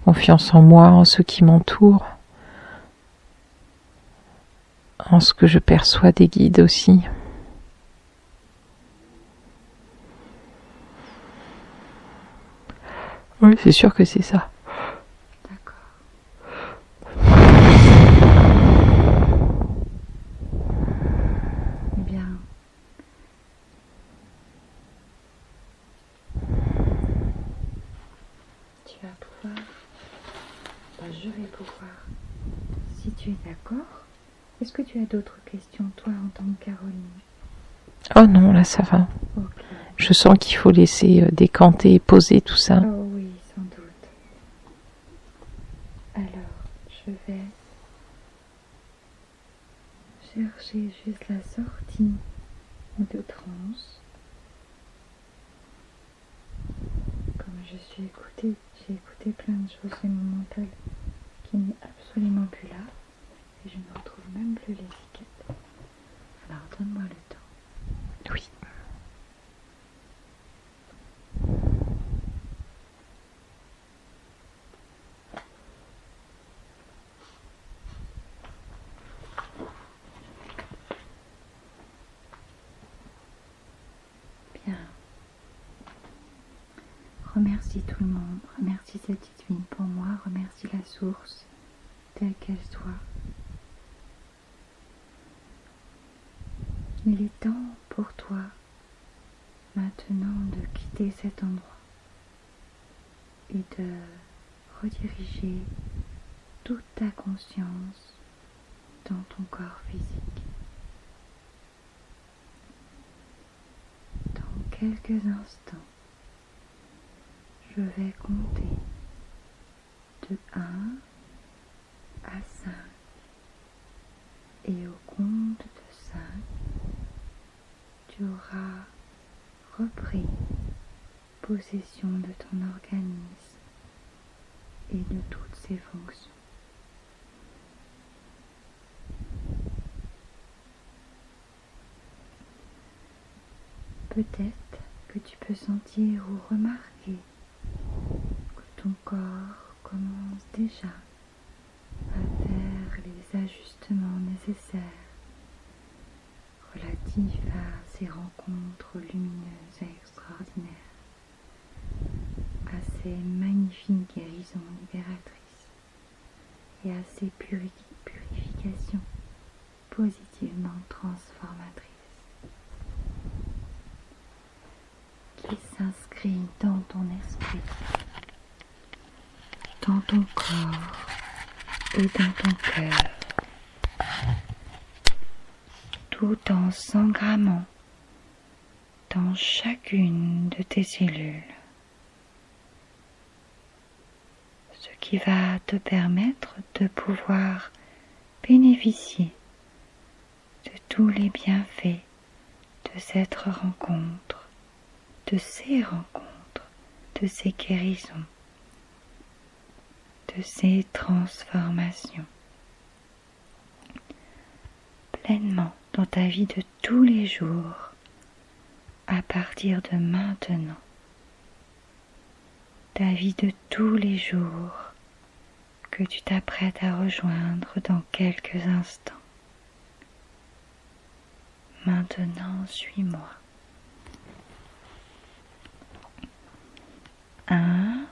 Confiance en moi, en ceux qui m'entourent, en ce que je perçois des guides aussi. Oui, c'est sûr que c'est ça. tu vas pouvoir, je vais pouvoir, si tu es d'accord. Est-ce que tu as d'autres questions, toi, en tant que Caroline? Oh non, là ça va. Ok. Je sens qu'il faut laisser décanter et poser tout ça. Oh oui, sans doute. Alors, je vais chercher juste la sortie de transe. Comme j'ai écouté plein de choses, c'est mon mental qui n'est absolument plus là. Et je ne retrouve même plus l'étiquette. Alors, donne-moi le temps. Oui. Bien. Remercie tout le monde. Remercie cette divine pour moi. Remercie la source, telle qu'elle soit. Il est temps pour toi maintenant de quitter cet endroit et de rediriger toute ta conscience dans ton corps physique. Dans quelques instants, je vais compter de 1 à 5 et au compte de 5, tu auras repris possession de ton organisme et de toutes ses fonctions. Peut-être que tu peux sentir ou remarquer que ton corps commence déjà à faire les ajustements nécessaires relatifs à ces rencontres lumineuses et extraordinaires, à ces magnifiques guérisons libératrices et à ces purifications positivement transformatrices qui s'inscrivent dans ton esprit, dans ton corps et dans ton cœur, tout en s'engrammant dans chacune de tes cellules, ce qui va te permettre de pouvoir bénéficier de tous les bienfaits de cette rencontre, de ces rencontres, de ces guérisons, de ces transformations, pleinement dans ta vie de tous les jours, à partir de maintenant, ta vie de tous les jours que tu t'apprêtes à rejoindre dans quelques instants. Maintenant, suis-moi. 1,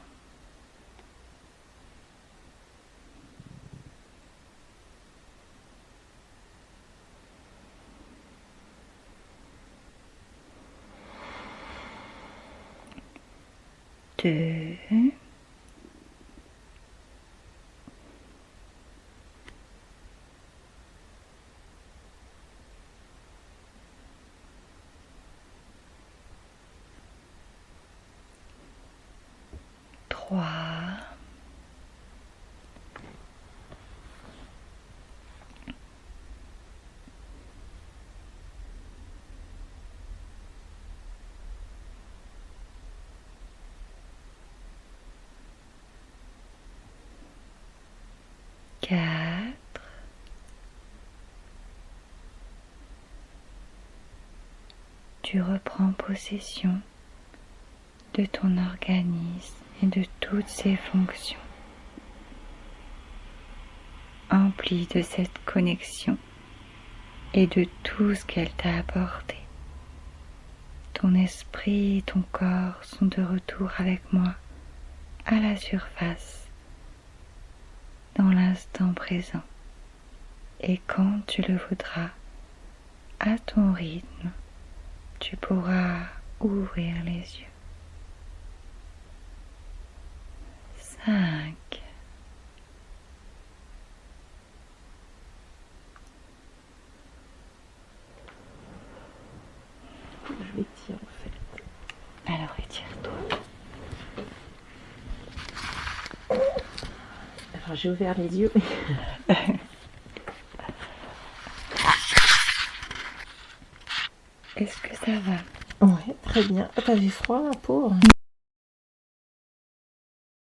2, 3, 4, 'Tu reprends possession de ton organisme et de toutes ses fonctions, empli de cette connexion et de tout ce qu'elle t'a apporté. Ton esprit et ton corps sont de retour avec moi à la surface, dans l'instant présent, et quand tu le voudras, à ton rythme, tu pourras ouvrir les yeux. 5. Je vais tirer en fait. Alors étire-toi. Alors j'ai ouvert les yeux. Est-ce que ça va? Ouais, très bien. T'avais froid, la pauvre?